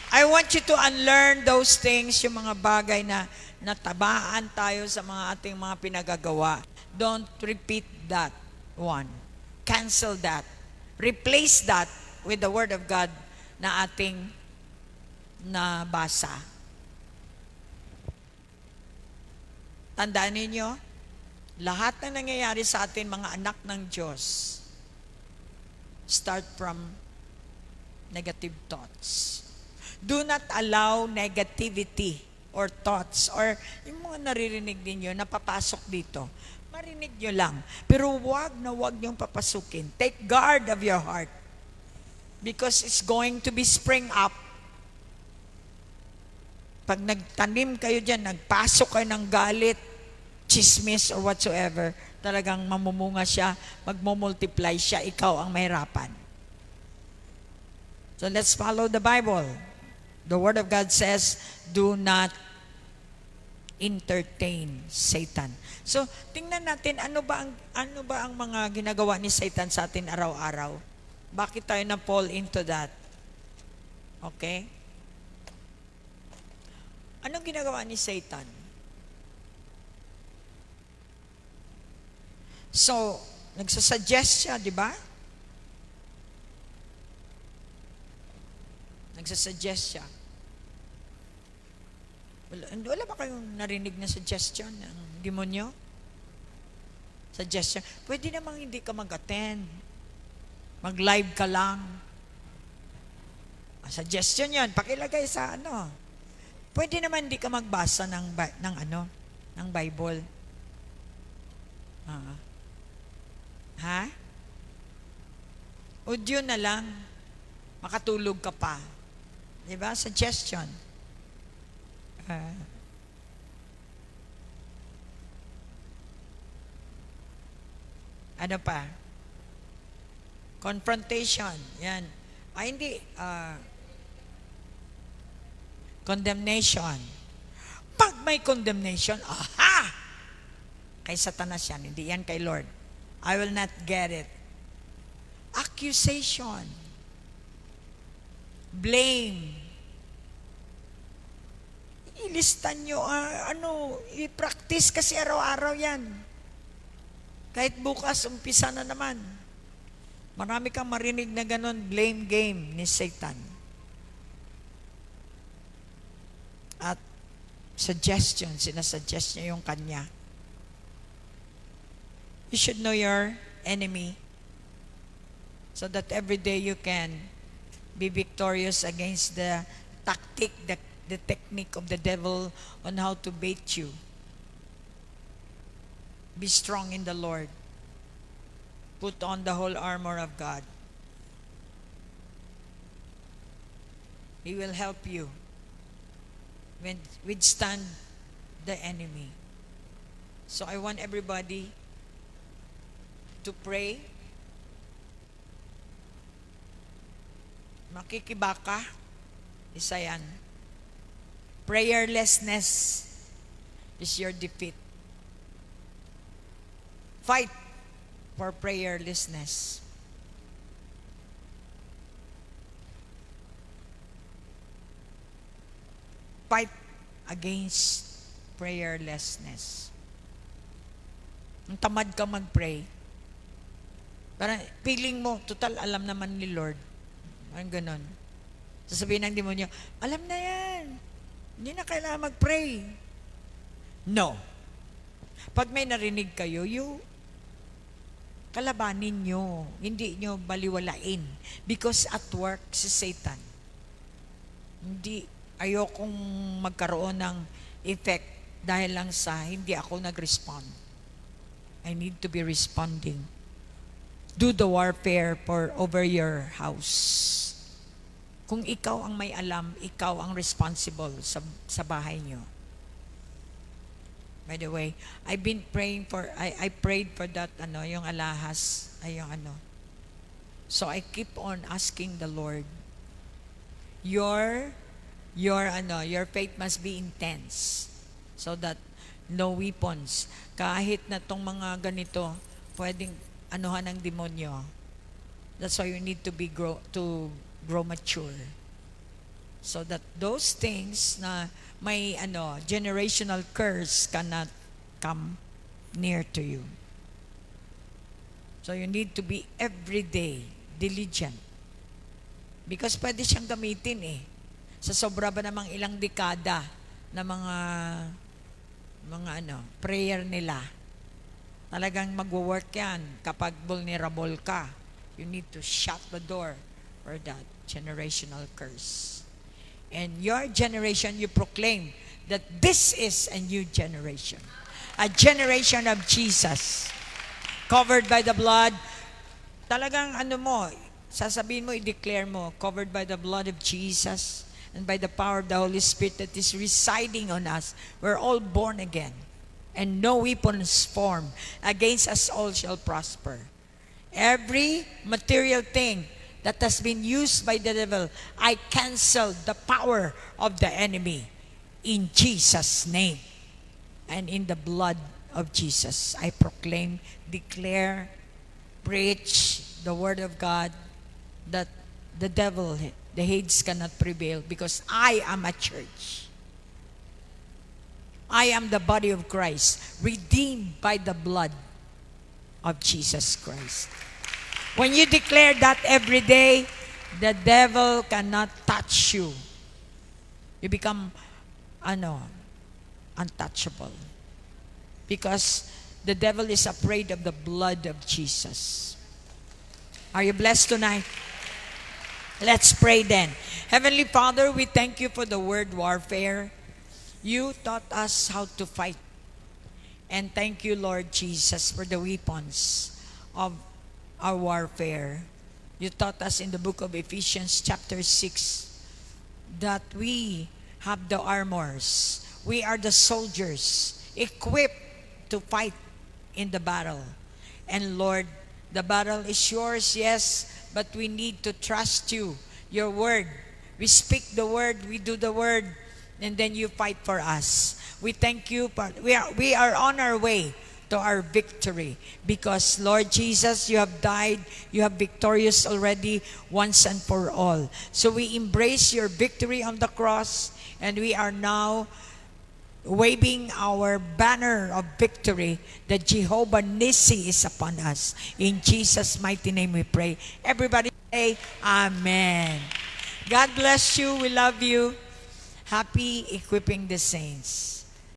I want you to unlearn those things, yung mga bagay na natabaan tayo sa mga ating mga pinagagawa. Don't repeat that one. Cancel that. Replace that with the Word of God na ating nabasa. Tandaan ninyo, lahat na nangyayari sa atin, mga anak ng Diyos, start from negative thoughts. Do not allow negativity or thoughts or yung mga naririnig ninyo na papasok dito. Marinig nyo lang. Pero wag na wag nyong papasukin. Take guard of your heart. Because it's going to be spring up. Pag nagtanim kayo dyan, nagpasok kayo ng galit, chismis, or whatsoever, talagang mamumunga siya, magmumultiply siya, ikaw ang mahirapan. So let's follow the Bible. The Word of God says, do not entertain Satan. So, tingnan natin, ano ba ang mga ginagawa ni Satan sa atin araw-araw? Bakit tayo na-fall into that? Okay? Anong ginagawa ni Satan? So, nagsasuggest siya, di ba? Nagsasuggest siya. Wala ba kayong narinig na suggestion ng demonyo? Suggestion. Pwede namang hindi ka mag-attend. Mag-live ka lang. Suggestion yun. Pakilagay sa ano. Pwede naman hindi ka magbasa ng Bible. Ha? Audio na lang. Makatulog ka pa. Diba? Suggestion. Ano pa? Confrontation. Yan. Hindi. Condemnation. Pag may condemnation, aha! Kay Satanas yan. Hindi yan kay Lord. I will not get it. Accusation. Blame. Ilistan nyo, i-practice kasi araw-araw yan. Kahit bukas, umpisa na naman. Marami kang marinig na ganun, blame game ni Satan. At suggestion, sinasuggest niya yung kanya. You should know your enemy so that every day you can be victorious against the tactic, the technique of the devil on how to bait you. Be strong in the Lord. Put on the whole armor of God. He will help you withstand the enemy. So I want everybody to pray. Makikibaka, isa yan. Prayerlessness is your defeat. Fight for prayerlessness. fight against prayerlessness. Ang tamad ka mag-pray. Parang feeling mo, total alam naman ni Lord. Parang ganon. Sasabihin ng demonyo, alam na yan. Hindi na kailangan mag-pray. No. Pag may narinig kayo, kalabanin nyo. Hindi nyo baliwalain. Because at work si Satan. Ayokong magkaroon ng effect dahil lang sa hindi ako nag-respond. I need to be responding. Do the warfare over your house. Kung ikaw ang may alam, ikaw ang responsible sa bahay nyo. By the way, I've been praying I prayed for that, yung alahas, So I keep on asking the Lord, your faith must be intense so that no weapons, kahit na tong mga ganito, pwedeng anuhan ng demonyo. That's why you need to grow mature. So that those things na may generational curse cannot come near to you. So you need to be everyday diligent. Because pwede siyang gamitin sa sobra ba namang ilang dekada na mga prayer nila. Talagang magwo-work yan kapag vulnerable ka. You need to shut the door for that generational curse. And your generation, you proclaim that this is a new generation. A generation of Jesus. Covered by the blood. Talagang sasabihin mo, i-declare mo, covered by the blood of Jesus and by the power of the Holy Spirit that is residing on us. We're all born again. And no weapons formed against us all shall prosper. Every material thing that has been used by the devil, I cancel the power of the enemy in Jesus' name. And in the blood of Jesus, I proclaim, declare, preach the word of God that the devil, the Hades cannot prevail because I am a church. I am the body of Christ, redeemed by the blood of Jesus Christ. When you declare that every day, the devil cannot touch you. You become, untouchable. Because the devil is afraid of the blood of Jesus. Are you blessed tonight? Let's pray then. Heavenly Father, we thank you for the word warfare. You taught us how to fight. And thank you, Lord Jesus, for the weapons of our warfare. You taught us in the book of Ephesians chapter 6 that we have the armors. We are the soldiers equipped to fight in the battle. And Lord, the battle is yours, yes, but we need to trust you, your word. We speak the word, we do the word, and then you fight for us. We thank you, but we are on our way to our victory because Lord Jesus, you have died, you have victorious already once and for all. So we embrace your victory on the cross, and we are now waving our banner of victory that Jehovah Nissi is upon us. In Jesus' mighty name we pray. Everybody say amen. God bless you. We love you. Happy equipping the saints.